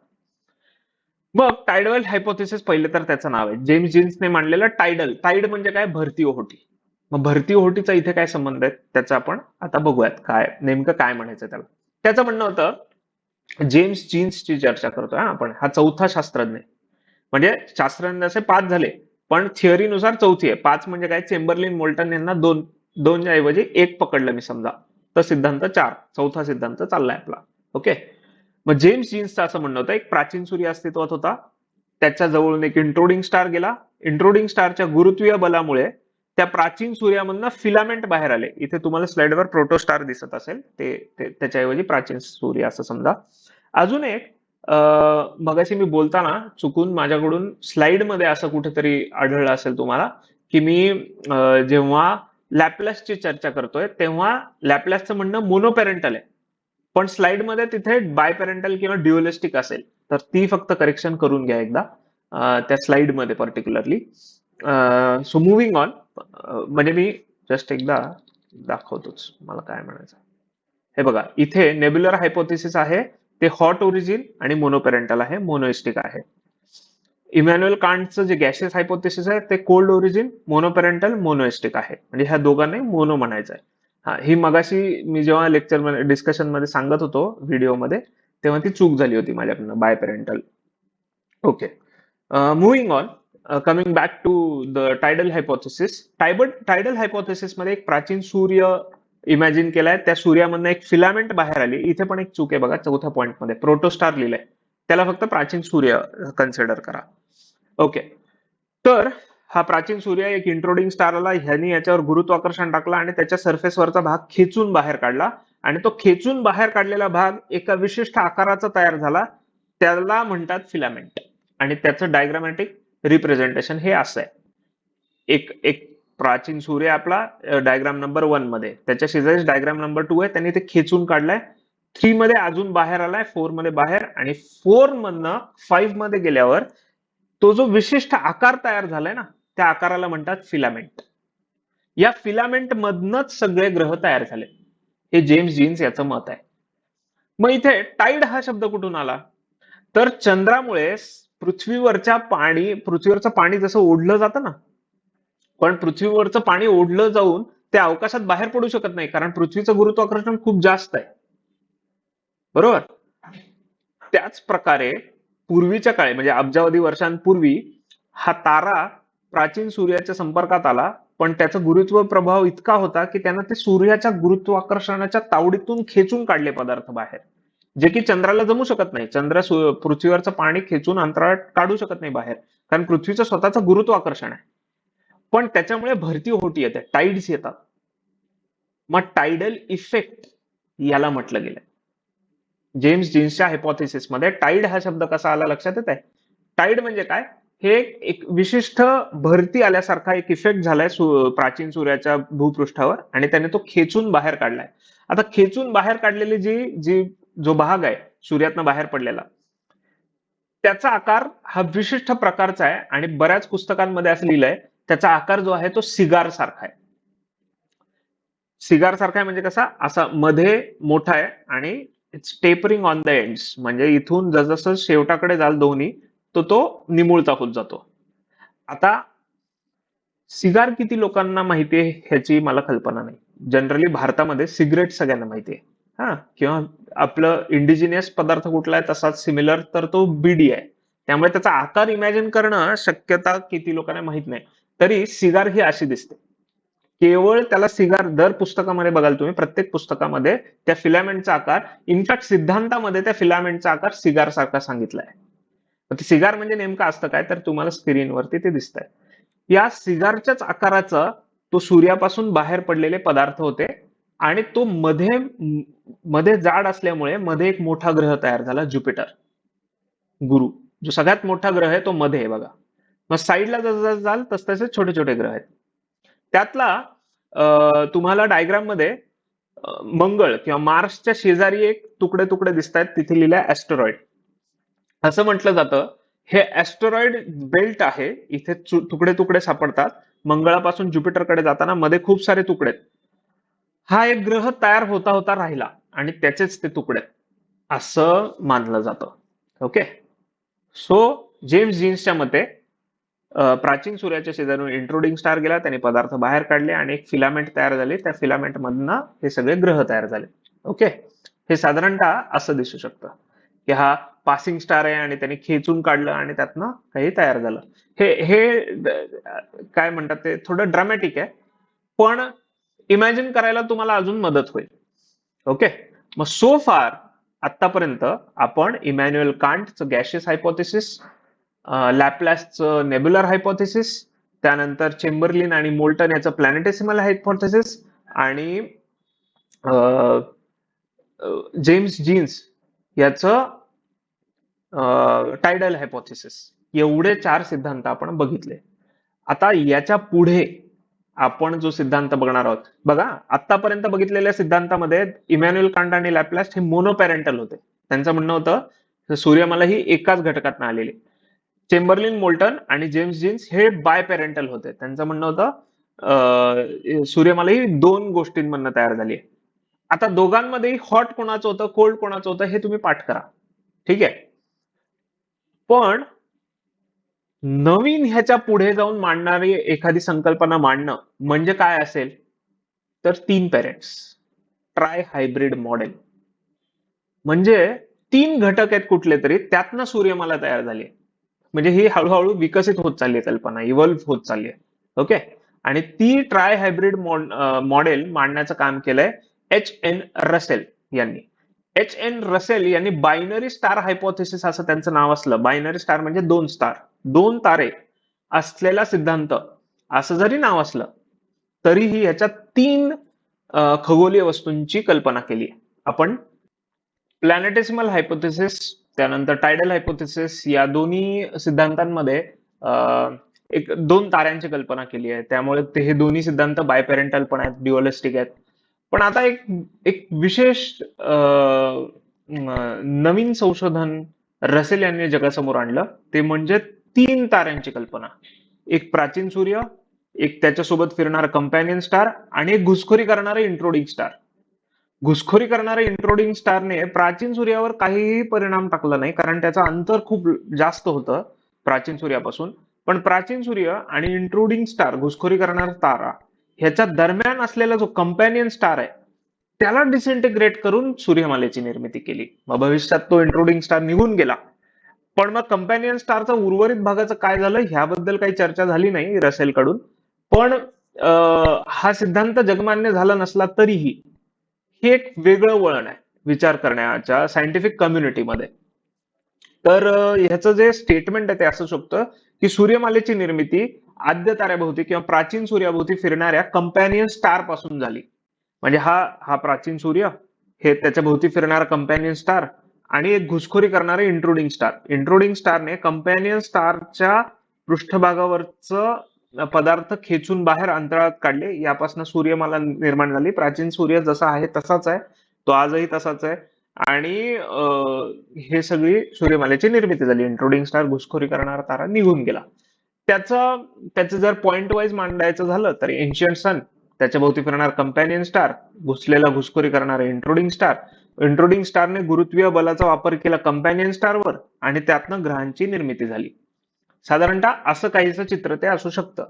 Speaker 1: मग टायडल हायपोथेसिस पहिले तर त्याचं नाव आहे, जेम्स जीन्सने मांडलेलं टायडल. टाईड म्हणजे काय, भरती ओहोटी. मग भरती ओहोटीचा इथे काय संबंध आहे त्याचं आपण आता बघूयात, काय नेमकं काय म्हणायचं त्याला. त्याचं म्हणणं होतं, जेम्स जीन्सची चर्चा करतोय आपण, हा चौथा शास्त्रज्ञ, म्हणजे शास्त्रज्ञ असे 5 झाले, पण थिअरीनुसार चौथी आहे. 5 म्हणजे काय, चेंबरलिन मोल्टन यांना 2 ऐवजी 1 पकडलं मी समजा, तर सिद्धांत 4, चौथा सिद्धांत चाललाय आपला. ओके. मग जेम्स जीन्सचं असं म्हणणं होतं, एक प्राचीन सूर्य अस्तित्वात होता, त्याच्या जवळून एक इंट्रोडिंग स्टार गेला, इंट्रोडिंग स्टारच्या गुरुत्वीय बलामुळे त्या प्राचीन सूर्यामधनं फिलामेंट बाहेर आले. इथे तुम्हाला स्लाइडवर प्रोटोस्टार दिसत असेल, ते त्याच्याऐवजी प्राचीन सूर्य असं समजा. अजून एक, मगाशी मी बोलताना चुकून माझ्याकडून स्लाइड मध्ये असं कुठेतरी आढळलं असेल तुम्हाला की मी जेव्हा लॅप्लासची चर्चा करतोय तेव्हा लॅप्लासचं म्हणणं मोनोपेरेंटल आहे, पण स्लाइड मध्ये तिथे बायपेरेंटल किंवा ड्युअलिस्टिक असेल, तर ती फक्त करेक्शन करून घ्या एकदा त्या स्लाइड मध्ये पर्टिक्युलरली. सो मुव्हिंग ऑन, म्हणजे मी जस्ट एकदा दाखवतोच मला काय म्हणायचं. हे बघा, इथे नेब्युलर हायपोथेसिस आहे, ते हॉट ओरिजिन आणि मोनोपेरेंटल आहे, मोनोइस्टिक आहे. इमॅन्युअल कांटचं जे गॅशियस हायपोथेसिस आहे ते कोल्ड ओरिजिन, मोनोपेरेंटल, मोनोइस्टिक आहे. म्हणजे ह्या दोघांनाही मोनो म्हणायचं आहे. हा, ही मगाशी मी जेव्हा लेक्चर मध्ये डिस्कशन मध्ये सांगत होतो व्हिडिओमध्ये, तेव्हा ती चूक झाली होती माझ्याकडनं, biparental. Okay. Moving on, coming back to the tidal hypothesis. Tidal hypothesis मध्ये एक प्राचीन सूर्य इमॅजिन केलाय, त्या सूर्यामधनं एक फिलामेंट बाहेर आली. इथे पण एक चूक आहे बघा, चौथ्या पॉइंट मध्ये प्रोटोस्टार लिहिलंय, त्याला फक्त प्राचीन सूर्य कन्सिडर करा. ओके. तर हा प्राचीन सूर्य एक इंट्रोडिंग स्टार आला, ह्यानी याच्यावर गुरुत्वाकर्षण टाकलं आणि त्याच्या सरफेसवरचा भाग खेचून बाहेर काढला, आणि तो खेचून बाहेर काढलेला भाग एका विशिष्ट आकाराचा तयार झाला, त्याला म्हणतात फिलामेंट. आणि त्याचं डायग्रामॅटिक रिप्रेझेंटेशन हे असं आहे. एक एक प्राचीन सूर्य आपला डायग्राम नंबर 1 मध्ये, त्याच्या शेजारीच डायग्राम नंबर 2 आहे, त्यांनी ते खेचून काढलंय. 3 मध्ये अजून बाहेर आलाय, 4 मध्ये बाहेर, आणि 4 मधनं 5 मध्ये गेल्यावर तो जो विशिष्ट आकार तयार झालाय ना, त्या आकाराला म्हणतात फिलामेंट. या फिलामेंट मधनच सगळे ग्रह तयार झाले, हे जेम्स जीन्स याचं मत आहे. मग इथे टाइड हा शब्द कुठून आला? तर चंद्रामुळे पृथ्वीवरचं पाणी जसं ओढलं जातं ना, पण पृथ्वीवरचं पाणी ओढलं जाऊन ते अवकाशात बाहेर पडू शकत नाही, कारण पृथ्वीचं गुरुत्वाकर्षण खूप जास्त आहे, बरोबर. त्याच प्रकारे पूर्वीच्या काळी, म्हणजे अब्जावधी वर्षांपूर्वी, हा तारा प्राचीन सूर्याच्या संपर्कात आला, पण त्याचा गुरुत्व प्रभाव इतका होता की त्यानं ते सूर्याच्या गुरुत्वाकर्षणाच्या तावडीतून खेचून काढले पदार्थ बाहेर, जे की चंद्राला जमू शकत नाही. पृथ्वीवरचं पाणी खेचून अंतराळात काढू शकत नाही बाहेर, कारण पृथ्वीचं स्वतःचं गुरुत्वाकर्षण आहे. पण त्याच्यामुळे भरती ओहोटी येते, टाइड्स येतात. मग टायडल इफेक्ट याला म्हटलं गेलं. जेम्स जीन्सच्या हायपोथेसिस मध्ये टाइड हा शब्द कसा आला लक्षात येत आहे? टाइड म्हणजे काय? हे एक विशिष्ट भरती आल्यासारखा एक इफेक्ट झालाय प्राचीन सूर्याच्या भूपृष्ठावर, आणि त्याने तो खेचून बाहेर काढलाय. आता खेचून बाहेर काढलेली जी जी जो भाग आहे सूर्यातनं बाहेर पडलेला, त्याचा आकार हा विशिष्ट प्रकारचा आहे, आणि बऱ्याच पुस्तकांमध्ये असं लिहिलंय त्याचा आकार जो आहे तो सिगार सारखा आहे. सिगार सारखा आहे म्हणजे कसा? असा मध्ये मोठा आहे आणि it's tapering on the ends, म्हणजे इथून जसं शेवटाकडे जाल दोन्ही, तो निमुळता होत जातो. आता सिगार किती लोकांना माहितीये ह्याची मला कल्पना नाही. जनरली भारतामध्ये सिगरेट सगळ्यांना माहितीये, हा, किंवा आपलं इंडिजिनियस पदार्थ कुठला आहे तसाच सिमिलर, तर तो बीडी आहे. त्यामुळे त्याचा आकार इमॅजिन करणं शक्यता किती लोकांना माहित नाही. तरी सिगार ही अशी दिसते. केवळ त्याला सिगार, दर पुस्तकामध्ये बघाल तुम्ही, प्रत्येक पुस्तकामध्ये त्या फिलामेंटचा आकार, इनफॅक्ट सिद्धांतामध्ये त्या फिलामेंटचा आकार सिगार सारखा सांगितलाय. सिगार म्हणजे नेमकं असतं काय, तर तुम्हाला स्क्रीनवरती ते दिसतंय. या सिगारच्याच आकाराचा तो सूर्यापासून बाहेर पडलेले पदार्थ होते, आणि तो मध्ये मध्ये जाड असल्यामुळे मध्ये एक मोठा ग्रह तयार झाला, ज्युपिटर, गुरु. जो सगळ्यात मोठा ग्रह आहे तो मध्ये आहे बघा. मग साईडला जसं जाल तस तसे छोटे छोटे ग्रह आहेत. त्यातला तुम्हाला डायग्राम मध्ये मंगळ किंवा मार्सच्या शेजारी एक तुकडे तुकडे दिसत आहेत, तिथे लिहिलंय ऍस्टेरॉइड. असं म्हटलं जातं हे ऍस्टेरॉइड बेल्ट आहे, इथे तुकडे तुकडे सापडतात. मंगळापासून ज्युपिटरकडे जाताना मध्ये खूप सारे तुकडे. हा एक ग्रह तयार होता होता राहिला, आणि त्याचेच ते तुकडे असं मानलं जातं. ओके. सो जेम्स जीन्सच्या मते प्राचीन सूर्याच्या शेजारून इंट्रोडिंग स्टार गेला, त्याने पदार्थ बाहेर काढले आणि एक फिलामेंट तयार झाले, त्या फिलामेंट मधनं हे सगळे ग्रह तयार झाले. ओके. हे साधारणतः असं दिसू शकतं की हा पासिंग स्टार आहे आणि त्याने खेचून काढलं आणि त्यातनं काही तयार झालं. हे हे काय म्हणतात ते थोडं ड्रामॅटिक आहे, पण इमॅजिन करायला तुम्हाला अजून मदत होईल. ओके. मग सो फार आतापर्यंत आपण इमॅन्युएल कांटचं गॅशियस हायपोथेसिस, लॅपलॅसचं नेब्युलर हायपोथेसिस, त्यानंतर चेंबरलिन आणि मोल्टन याचं प्लॅनेटेसिमल हायपोथेसिस, आणि जेम्स जीन्स याचं टायडल हायपोथेसिस, एवढे 4 सिद्धांत आपण बघितले. आता याच्या पुढे आपण जो सिद्धांत बघणार आहोत, बघा आतापर्यंत बघितलेल्या सिद्धांतामध्ये इमॅन्युएल कांट आणि लॅपलॅस हे मोनोपॅरेंटल होते. त्यांचं म्हणणं होतं सूर्यमाला ही एकाच घटकातून आलेली. चेंबरलिन, मोल्टन आणि जेम्स जीन्स हे बायपॅरेंटल होते. त्यांचं म्हणणं होतं सूर्यमाला ही 2 गोष्टींमधनं तयार झाली. आता दोघांमध्ये हॉट कोणाचं होतं, कोल्ड कोणाचं होतं, हे तुम्ही पाठ करा, ठीक आहे. पण नवीन ह्याच्या पुढे जाऊन मांडणारी एखादी संकल्पना मांडणं म्हणजे काय असेल, तर 3 पेरेंट्स, ट्राय हायब्रिड मॉडेल. म्हणजे 3 घटक आहेत कुठले तरी, त्यातनं सूर्यमाला तयार झाली. म्हणजे ही हळूहळू विकसित होत चालली आहे कल्पना, इव्हॉल्व्ह होत चालली आहे. ओके. आणि ती ट्राय हायब्रिड मॉडेल मांडण्याचं काम केलंय H.N. रसेल यांनी. H.N. रसेल यांनी बायनरी स्टार हायपोथेसिस असं त्यांचं नाव असलं. बायनरी स्टार म्हणजे 2 स्टार, 2 तारे असलेला सिद्धांत असं जरी नाव असलं तरीही ह्याच्यात 3 खगोलीय वस्तूंची कल्पना केली आहे आपण. प्लॅनेटेसिमल हायपोथेसिस, त्यानंतर टायडल हायपोथेसिस, या दोन्ही सिद्धांतांमध्ये एक 2 ताऱ्यांची कल्पना केली आहे. त्यामुळे हे दोन्ही सिद्धांत बायपेरेंटल पण आहेत, ड्युअलिस्टिक आहेत. पण आता एक एक विशेष नवीन संशोधन रसेल यांनी जगासमोर आणलं, ते म्हणजे 3 ताऱ्यांची कल्पना. एक प्राचीन सूर्य, एक त्याच्यासोबत फिरणारा कंपॅनियन स्टार आणि एक घुसखोरी करणारा इंट्रोडिंग स्टार. घुसखोरी करणाऱ्या इंट्रोडिंग स्टारने प्राचीन सूर्यावर काहीही परिणाम टाकला नाही, कारण त्याचं अंतर खूप जास्त होतं प्राचीन सूर्यापासून. पण प्राचीन सूर्य आणि इंट्रोडिंग स्टार, घुसखोरी करणारा तारा, ह्याच्या दरम्यान असलेला जो कंपॅनियन स्टार आहे त्याला डिसइंटिग्रेट करून सूर्यमालेची निर्मिती केली. मग भविष्यात तो इंट्रोडिंग स्टार निघून गेला, पण मग कंपॅनियन स्टारचा उर्वरित भागाचं काय झालं ह्याबद्दल काही चर्चा झाली नाही रसेल कडून. पण हा सिद्धांत जगमान्य झाला नसला तरीही हे एक वेगळं वळण आहे विचार करण्याच्या सायंटिफिक कम्युनिटीमध्ये. तर ह्याचं जे स्टेटमेंट आहे ते असू शकतं की सूर्यमालेची निर्मिती आद्य ताऱ्याभोवती किंवा प्राचीन सूर्याभोवती फिरणाऱ्या कंपॅनियन स्टार पासून झाली. म्हणजे हा हा प्राचीन सूर्य, हे त्याच्या भोवती फिरणारा कंपॅनियन स्टार आणि एक घुसखोरी करणारे इंट्रोडिंग स्टार. इंट्रोडिंग स्टारने कंपॅनियन स्टारच्या पृष्ठभागावरचं पदार्थ खेचून बाहेर अंतराळात काढले, यापासून सूर्यमाला निर्माण झाली. प्राचीन सूर्य जसा आहे तसाच आहे, तो आजही तसाच आहे. आणि हे सगळी सूर्यमालेची निर्मिती झाली. इंट्रोडिंग स्टार, घुसखोरी करणारा तारा निघून गेला. त्याचं जर पॉइंट वाईज मांडायचं झालं तर एन्शियंट सन, त्याच्या भोवती फिरणारा कंपॅनियन स्टार, घुसखोरी करणारा इंट्रोडिंग स्टार. इंट्रोडिंग स्टारने गुरुत्वीय बलाचा वापर केला कंपॅनियन स्टारवर आणि त्यातनं ग्रहांची निर्मिती झाली. साधारणतः असं काहीच चित्र ते असू शकतं.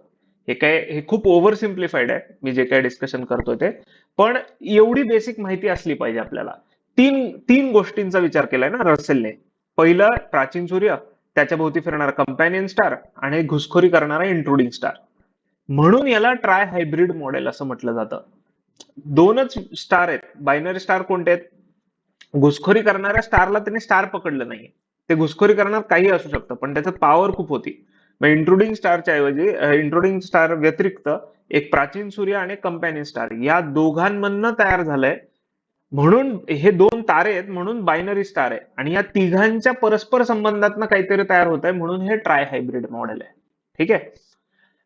Speaker 1: हे खूप ओव्हर सिम्प्लिफाईड आहे मी जे काही डिस्कशन करतोय ते, पण एवढी बेसिक माहिती असली पाहिजे आपल्याला. तीन गोष्टींचा विचार केलाय ना रसेलने. पहिलं प्राचीन सूर्य, त्याच्या भोवती फिरणारा कंपॅनियन स्टार आणि घुसखोरी करणारा इंट्रोडिंग स्टार. म्हणून याला ट्राय हायब्रिड मॉडेल असं म्हटलं जातं. 2च स्टार आहेत. बायनरी स्टार कोणते आहेत? घुसखोरी करणाऱ्या स्टारला त्यांनी स्टार पकडलं नाही, ते घुसखोरी करणार काही असू शकतं, पण त्याच्यात पॉवर खूप होती. मग इंट्रोडिंग स्टारच्या ऐवजी इंट्रोडिंग स्टार व्यतिरिक्त एक प्राचीन सूर्य आणि कंपॅनियन स्टार या दोघांमधनं तयार झालंय. म्हणून हे 2 तारे आहेत, म्हणून बायनरी स्टार आहे. आणि या तिघांच्या परस्पर संबंधातनं काहीतरी तयार होत आहे, म्हणून हे ट्राय हायब्रिड मॉडेल आहे. ठीक आहे.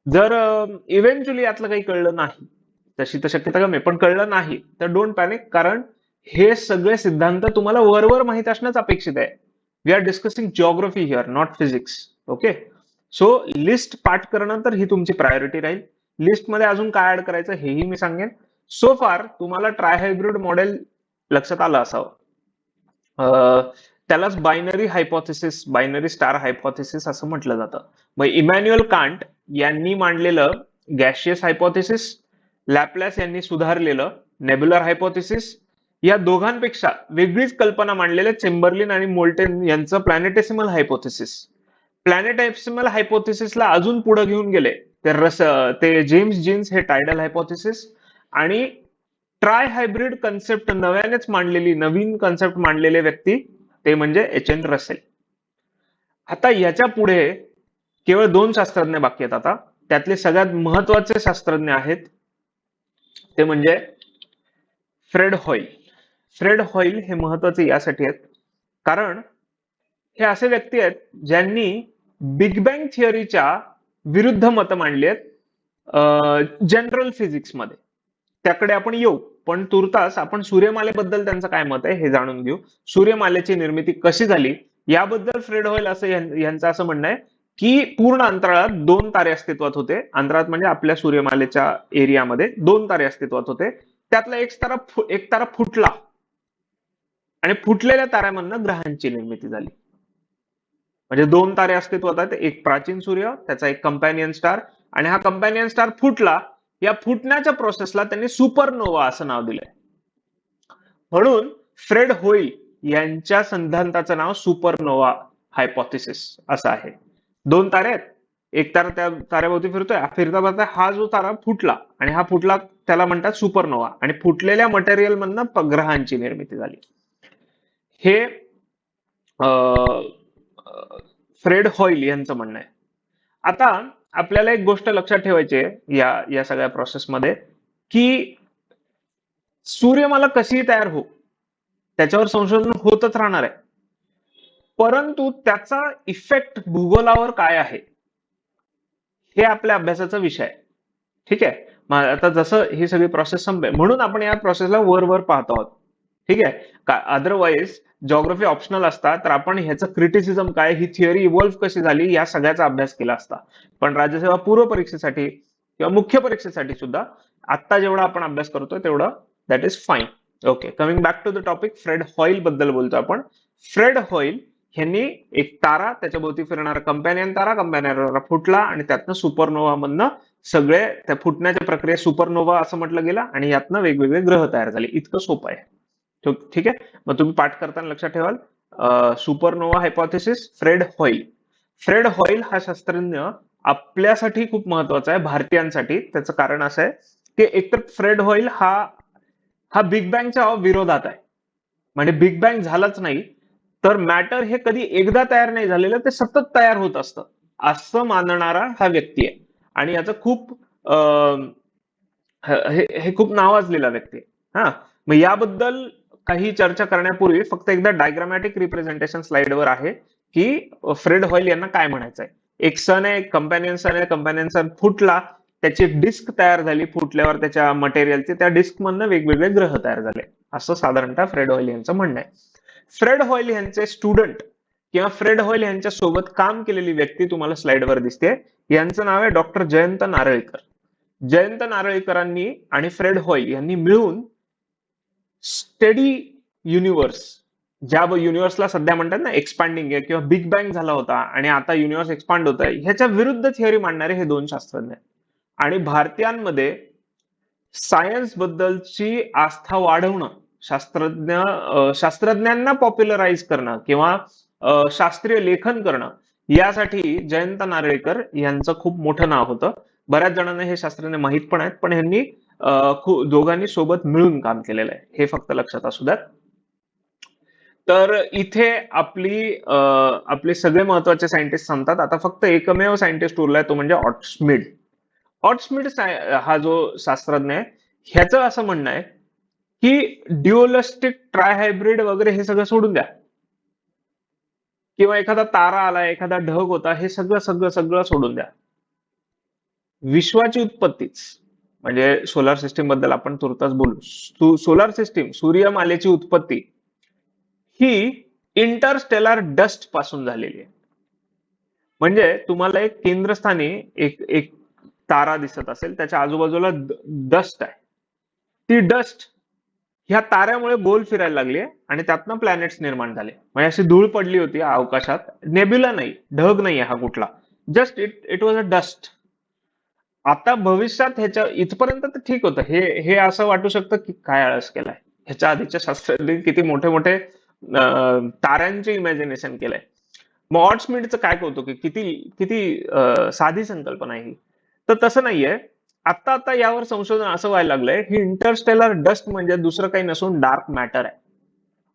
Speaker 1: जर इव्हेंच्युअली यातलं काही कळलं नाही, तशी तर शक्यता कमी आहे, पण कळलं नाही तर डोंट पॅनिक, कारण हे सगळे सिद्धांत तुम्हाला वरवर माहित असणंच अपेक्षित आहे. We are discussing geography here, not physics. Okay. So list पाठ करणं तर ही तुमची प्रायोरिटी राहील. लिस्टमध्ये अजून काय ऍड करायचं हेही मी सांगेन. सो फार तुम्हाला ट्राय हायब्रिड मॉडेल लक्षात आलं असावं. त्यालाच binary hypothesis, binary star hypothesis असं म्हटलं जातं. मग इमॅन्युअल कांट यांनी मांडलेलं गॅशियस हायपोथेसिस, लॅपलॅस यांनी सुधारलेलं नेब्युलर हायपोथेसिस, या दोघांपेक्षा वेगळीच कल्पना मांडलेल्या चेंबरलिन आणि मोल्टेन यांचं प्लॅनेटेसिमल हायपोथेसिस. प्लॅनेटेसिमल हायपोथेसिसला अजून पुढे घेऊन गेले ते जेम्स जीन्स, हे टायडल हायपोथेसिस. आणि ट्राय हायब्रिड कन्सेप्ट नवीन कन्सेप्ट मांडलेले व्यक्ती ते म्हणजे H.N. रसेल. आता याच्या पुढे केवळ 2 शास्त्रज्ञ बाकी आहेत आता. त्यातले सगळ्यात महत्वाचे शास्त्रज्ञ आहेत ते म्हणजे फ्रेड हॉईल. फ्रेड हॉईल हे महत्वाचे यासाठी आहेत कारण हे असे व्यक्ती आहेत ज्यांनी बिग बँग थिअरीच्या विरुद्ध मत मांडली आहेत जनरल फिजिक्स मध्ये. त्याकडे आपण येऊ, पण तुर्तास आपण सूर्यमालेबद्दल त्यांचं काय मत आहे हे जाणून घेऊ. सूर्यमालेची निर्मिती कशी झाली याबद्दल फ्रेड हॉईल यांचं असं म्हणणं आहे की पूर्ण अंतराळात 2 तारे अस्तित्वात होते. अंतराळात म्हणजे आपल्या सूर्यमालेच्या एरियामध्ये 2 तारे अस्तित्वात होते. त्यातला एक तारा फुटला आणि फुटलेल्या ताऱ्यामधनं ग्रहांची निर्मिती झाली. म्हणजे 2 तारे अस्तित्वात आहेत, एक प्राचीन सूर्य, त्याचा एक कंपॅनियन स्टार, आणि हा कंपॅनियन स्टार फुटला. या फुटण्याच्या प्रोसेसला त्यांनी सुपरनोवा असं नाव दिलंय. म्हणून फ्रेड हॉईल यांच्या सिद्धांताचं नाव सुपरनोवा हायपोथेसिस असं आहे. 2 तारे आहेत, एक तारा त्या ताऱ्याभोवती फिरतोय, फिरता हा जो तारा फुटला आणि हा फुटला त्याला म्हणतात सुपरनोवा, आणि फुटलेल्या मटेरियल मधनं ग्रहांची निर्मिती झाली. हे फ्रेड हॉईल यांचं म्हणणं आहे. आता आपल्याला एक गोष्ट लक्षात ठेवायची आहे या या सगळ्या प्रोसेसमध्ये, की सूर्यमाला कशीही तयार हो, त्याच्यावर संशोधन होतच राहणार आहे. परंतु त्याचा इफेक्ट भूगोलावर काय आहे हे आपल्या अभ्यासाचा विषय आहे. ठीक आहे. मग आता जसं ही सगळी प्रोसेस संपेल म्हणून आपण या प्रोसेसला वर पाहतो आहोत. ठीक आहे. का अदरवाईज जॉग्राफी ऑप्शनल असता तर आपण ह्याचं क्रिटिसिझम काय, ही थिअरी इव्हॉल्व्ह कशी झाली या सगळ्याचा अभ्यास केला असता. पण राज्यसेवा पूर्व परीक्षेसाठी किंवा मुख्य परीक्षेसाठी सुद्धा आता जेवढा आपण अभ्यास करतोय तेवढं that is fine. Okay, coming back to the topic, Fred Hoyle बद्दल बोलतो आपण. फ्रेड हॉईल ह्यांनी एक तारा, त्याच्या भोवती फिरणारा कंपॅनियन तारा फुटला आणि त्यातनं सुपरनोवा मधनं सगळे त्या फुटण्याच्या प्रक्रिया सुपरनोवा असं म्हटलं गेलं आणि यातनं वेगवेगळे ग्रह तयार झाले. इतकं सोपं आहे. ठीक आहे. मग तुम्ही पाठ करताना लक्षात ठेवाल, supernova hypothesis, Fred Hoyle. Fred Hoyle हा शास्त्रज्ञ आपल्यासाठी खूप महत्वाचा आहे, भारतीयांसाठी. त्याचं कारण असं आहे की एकतर फ्रेड हॉईल हा हा बिग बँगच्या विरोधात आहे. म्हणजे बिग बँग झालाच नाही तर मॅटर हे कधी एकदा तयार नाही झालेलं, ते सतत तयार होत असतं असं मानणारा हा व्यक्ती आहे. आणि याचं खूप हे खूप नावाजलेला व्यक्ती आहे. हा, मग याबद्दल काही चर्चा करण्यापूर्वी फक्त एकदा डायग्रामॅटिक रिप्रेझेंटेशन स्लाइडवर आहे की फ्रेड हॉईल यांना काय म्हणायचंय. एक सन आहे, कंपॅनियन सन फुटला, त्याची एक डिस्क तयार झाली, फुटल्यावर त्याच्या मटेरियलचे त्या डिस्क मधनं वेगवेगळे ग्रह तयार झाले, असं साधारणतः फ्रेड हॉईल यांचं म्हणणं आहे. फ्रेड हॉईल यांचे स्टुडंट किंवा फ्रेड हॉईल यांच्या सोबत काम केलेली व्यक्ती तुम्हाला स्लाइडवर दिसते, यांचं नाव आहे डॉक्टर जयंत नारळीकर. जयंत नारळीकरांनी आणि फ्रेड हॉईल यांनी मिळून स्टडी युनिव्हर्स, ज्या युनिव्हर्सला सध्या म्हणतात ना एक्सपांडिंग आहे किंवा बिग बँग झाला होता आणि आता युनिव्हर्स एक्सपांड होत आहे, ह्याच्या विरुद्ध थिअरी मांडणारे हे दोन शास्त्रज्ञ आहेत. आणि भारतीयांमध्ये सायन्स बद्दलची आस्था वाढवणं, शास्त्रज्ञांना पॉप्युलराइज करणं किंवा शास्त्रीय लेखन करणं, यासाठी जयंत नारळीकर यांचं खूप मोठं नाव होतं. बऱ्याच जणांना हे शास्त्रज्ञ माहीत पण आहेत, पण ह्यांनी दोघांनी सोबत मिळून काम केलेलं आहे, हे फक्त लक्षात असू द्यात. तर इथे आपले सगळे महत्वाचे सायंटिस्ट संपतात. आता फक्त एकमेव सायंटिस्ट उरलाय, तो म्हणजे ऑटस्मिड. ऑटस्मिड हा जो शास्त्रज्ञ आहे, ह्याचं असं म्हणणं आहे की ड्युअलिस्टिक ट्रायहायब्रिड वगैरे हे सगळं सोडून द्या, किंवा एखादा तारा आला, एखादा ढग होता, हे सगळं सगळं सगळं सोडून द्या. विश्वाची उत्पत्तीच म्हणजे सोलार सिस्टीम बद्दल आपण तुर्तास बोलू. सोलार सिस्टीम, सूर्यमालेची उत्पत्ती ही इंटरस्टेलर डस्ट पासून झालेली आहे. म्हणजे तुम्हाला एक केंद्रस्थानी एक एक तारा दिसत असेल, त्याच्या आजूबाजूला डस्ट आहे. ती डस्ट ह्या ताऱ्यामुळे गोल फिरायला लागली आणि त्यातनं प्लॅनेट्स निर्माण झाले. म्हणजे अशी धूळ पडली होती अवकाशात, नेब्युला नाही, ढग नाही हा कुठला, just it was a dust. आता भविष्यात ह्याच्या इथपर्यंत तर ठीक होतं, हे हे असं वाटू शकतं की काय आळस केलाय, ह्याच्या आधीच्या शास्त्रज्ञांनी किती मोठे मोठे ताऱ्यांचे इमॅजिनेशन केलंय. मग ऑटस्मिडचं काय कौतुक आहे, किती किती साधी संकल्पना आहे ही. तर तसं नाहीये. आता आता यावर संशोधन असं व्हायला लागलंय, ही इंटरस्टेलर डस्ट म्हणजे दुसरं काही नसून डार्क मॅटर आहे.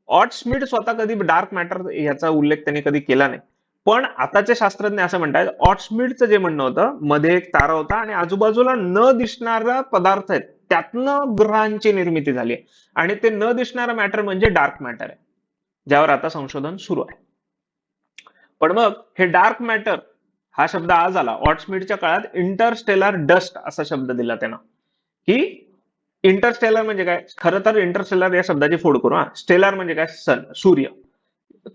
Speaker 1: ऑटस्मिड स्वतः कधी डार्क मॅटर याचा उल्लेख त्यांनी कधी केला नाही, पण आताचे शास्त्रज्ञ असं म्हणतात ऑटस्मिडचं जे म्हणणं होतं, मध्ये एक तारा होता आणि आजूबाजूला न दिसणारा पदार्थ आहेत, त्यातनं ग्रहांची निर्मिती झाली आणि ते न दिसणारा मॅटर म्हणजे डार्क मॅटर आहे, ज्यावर आता संशोधन सुरू आहे. पण मग हे डार्क मॅटर हा शब्द आज आला, ऑटस्मिडच्या काळात इंटरस्टेलर डस्ट असा शब्द दिला त्यांना. की इंटरस्टेलर म्हणजे काय, खरं तर इंटरस्टेलर या शब्दाची फोड करू. स्टेलर म्हणजे काय, सन, सूर्य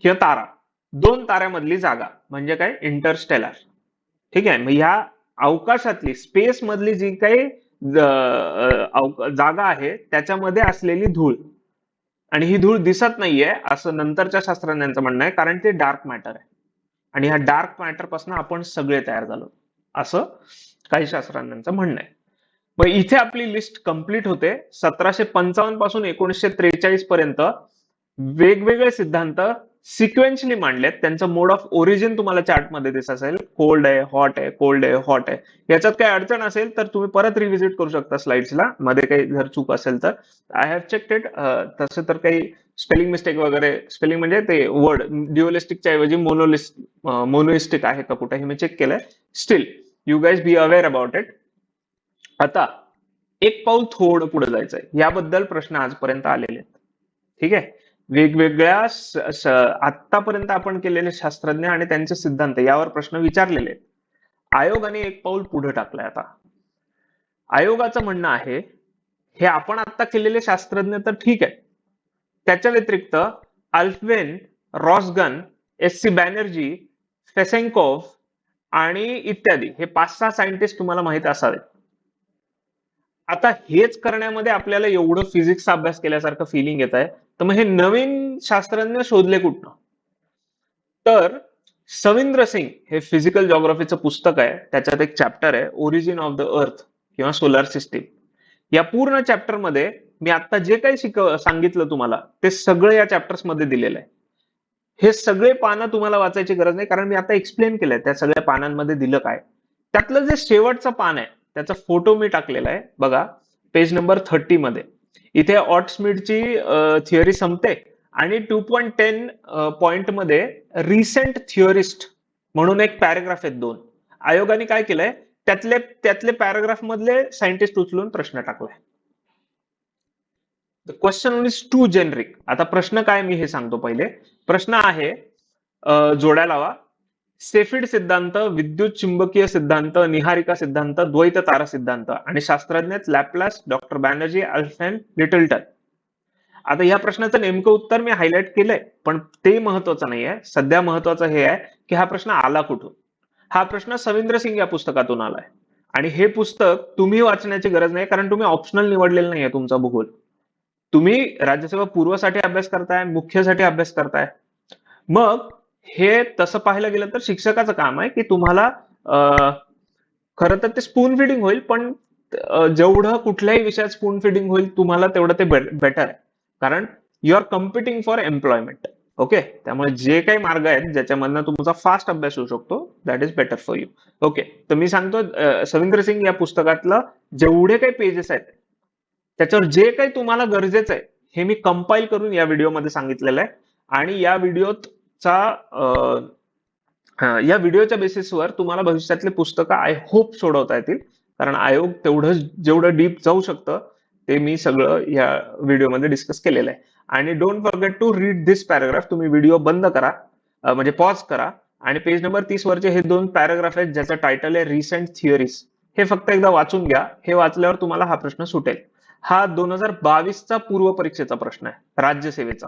Speaker 1: किंवा तारा, दोन ताऱ्यामधली जागा म्हणजे काय, इंटरस्टेलर. ठीक आहे. मग ह्या अवकाशातली, स्पेस मधली जी काही जागा आहे त्याच्यामध्ये असलेली धूळ, आणि ही धूळ दिसत नाहीये असं नंतरच्या शास्त्रज्ञांचं म्हणणं आहे, कारण ते डार्क मॅटर आहे आणि ह्या डार्क मॅटर पासून आपण सगळे तयार झालो, असं काही शास्त्रज्ञांचं म्हणणं आहे. मग इथे आपली लिस्ट कंप्लीट होते. 1755 पासून 1943 पर्यंत वेगवेगळे सिद्धांत सिक्वेन्शली मांडलेत. त्यांचं मोड ऑफ ओरिजिन तुम्हाला चार्टमध्ये दिसत असेल, कोल्ड आहे, हॉट आहे, कोल्ड आहे, हॉट आहे. याच्यात काही अडचण असेल तर तुम्ही परत रिव्हिजिट करू शकता स्लाइड्सला, मध्ये काही जर चूक असेल तर. I have checked it. तसं तर काही स्पेलिंग मिस्टेक वगैरे, स्पेलिंग म्हणजे ते वर्ड ड्युअलिस्टिकच्या ऐवजी मोनोइस्टिक आहे का कुठे, हे मी चेक केलंय. Still you guys be aware about it. आता एक पाऊल थोडं पुढे जायचंय. याबद्दल प्रश्न आजपर्यंत आलेले आहेत. ठीक आहे. वेगवेगळ्या आतापर्यंत आपण केलेले शास्त्रज्ञ आणि त्यांचे सिद्धांत यावर प्रश्न विचारलेले आहेत. आयोगाने एक पाऊल पुढे टाकलंय आता. आयोगाचं म्हणणं आहे, हे आपण आता केलेले शास्त्रज्ञ तर ठीक आहे, त्याच्या व्यतिरिक्त अल्फ्वेन, रॉसगन, एस.सी. बॅनर्जी, फेसेंकोव्ह आणि इत्यादी हे 5-6 सायंटिस्ट तुम्हाला माहित असावेत. आता हेच करण्यामध्ये आपल्याला एवढं फिजिक्सचा अभ्यास केल्यासारखं फिलिंग येत आहे, तर मग हे नवीन शास्त्रज्ञ शोधले कुठनं? तर सविंद्र सिंग हे फिजिकल जॉग्राफीचं पुस्तक आहे, त्याच्यात एक चॅप्टर आहे ओरिजिन ऑफ द अर्थ किंवा सोलार सिस्टीम. या पूर्ण चॅप्टर मध्ये मी आता जे काही सांगितलं तुम्हाला ते सगळं या चॅप्टर्स मध्ये दिलेलं आहे. हे सगळे पानं तुम्हाला वाचायची गरज नाही, कारण मी आता एक्सप्लेन केलंय त्या सगळ्या पानांमध्ये दिलं काय. त्यातलं जे शेवटचं पान आहे त्याचा फोटो मी टाकलेला आहे बघा, पेज नंबर 30 मध्ये. इथे ऑटस्मिडची थिअरी संपते आणि 2.10 पॉइंट मध्ये रिसेंट थिअरिस्ट म्हणून एक पॅराग्राफ आहेत 2. आयोगाने काय केलंय, त्यातले पॅराग्राफ मधले सायंटिस्ट उचलून प्रश्न टाकलाय. The question is too generic. आता प्रश्न काय मी हे सांगतो पहिले. प्रश्न आहे, जोड्या लावा. सेफिड सिद्धांत, विद्युत चुंबकीय सिद्धांत, निहारिका सिद्धांत, द्वैत तारा सिद्धांत आणि शास्त्रज्ञ लॅपलास, डॉक्टर बॅनर्जी, अल्फ्रेन, लिटलटन. आता या प्रश्नाचं नेमकं उत्तर मी हायलाइट केलंय, पण ते महत्वाचं नाहीये. सध्या महत्वाचं हे आहे की हा प्रश्न आला कुठून. हा प्रश्न सविंद्र सिंग या पुस्तकातून आलाय आणि हे पुस्तक तुम्ही वाचण्याची गरज नाही, कारण तुम्ही ऑप्शनल निवडलेलं नाहीये तुमचा भूगोल. तुम्ही राज्यसेवा पूर्वसाठी अभ्यास करताय, मुख्यसाठी अभ्यास करताय. मग हे तसं पाहायला गेलं तर शिक्षकाचं काम आहे की तुम्हाला खरं तर ते स्पून फिडिंग होईल, पण जेवढं कुठल्याही विषयात स्पून फिडिंग होईल तुम्हाला तेवढं ते बेटर आहे, कारण you are competing for employment. Okay, त्यामुळे जे काही मार्ग आहेत ज्याच्यामधनं तुमचा फास्ट अभ्यास होऊ शकतो, that is better for you. Okay, तर मी सांगतो सविंद्र सिंग या पुस्तकातलं जेवढे काही पेजेस आहेत त्याच्यावर जे काही तुम्हाला गरजेचं आहे हे मी कंपाईल करून या व्हिडिओमध्ये सांगितलेलं आहे. आणि या व्हिडिओच्या बेसिसवर तुम्हाला भविष्यातले पुस्तकं आय होप सोडवता येतील, कारण आयोग तेवढं जेवढं डीप जाऊ शकतं ते मी सगळं या व्हिडिओमध्ये डिस्कस केलेलं आहे. आणि don't forget to read this paragraph. तुम्ही व्हिडिओ बंद करा, म्हणजे पॉज करा आणि पेज नंबर 30 वरचे हे 2 पॅराग्राफ आहेत ज्याचं टायटल आहे रिसेंट थिअरीज, हे फक्त एकदा वाचून घ्या. हे वाचल्यावर तुम्हाला हा प्रश्न सुटेल. हा 2022चा पूर्व परीक्षेचा प्रश्न आहे, राज्यसेवेचा.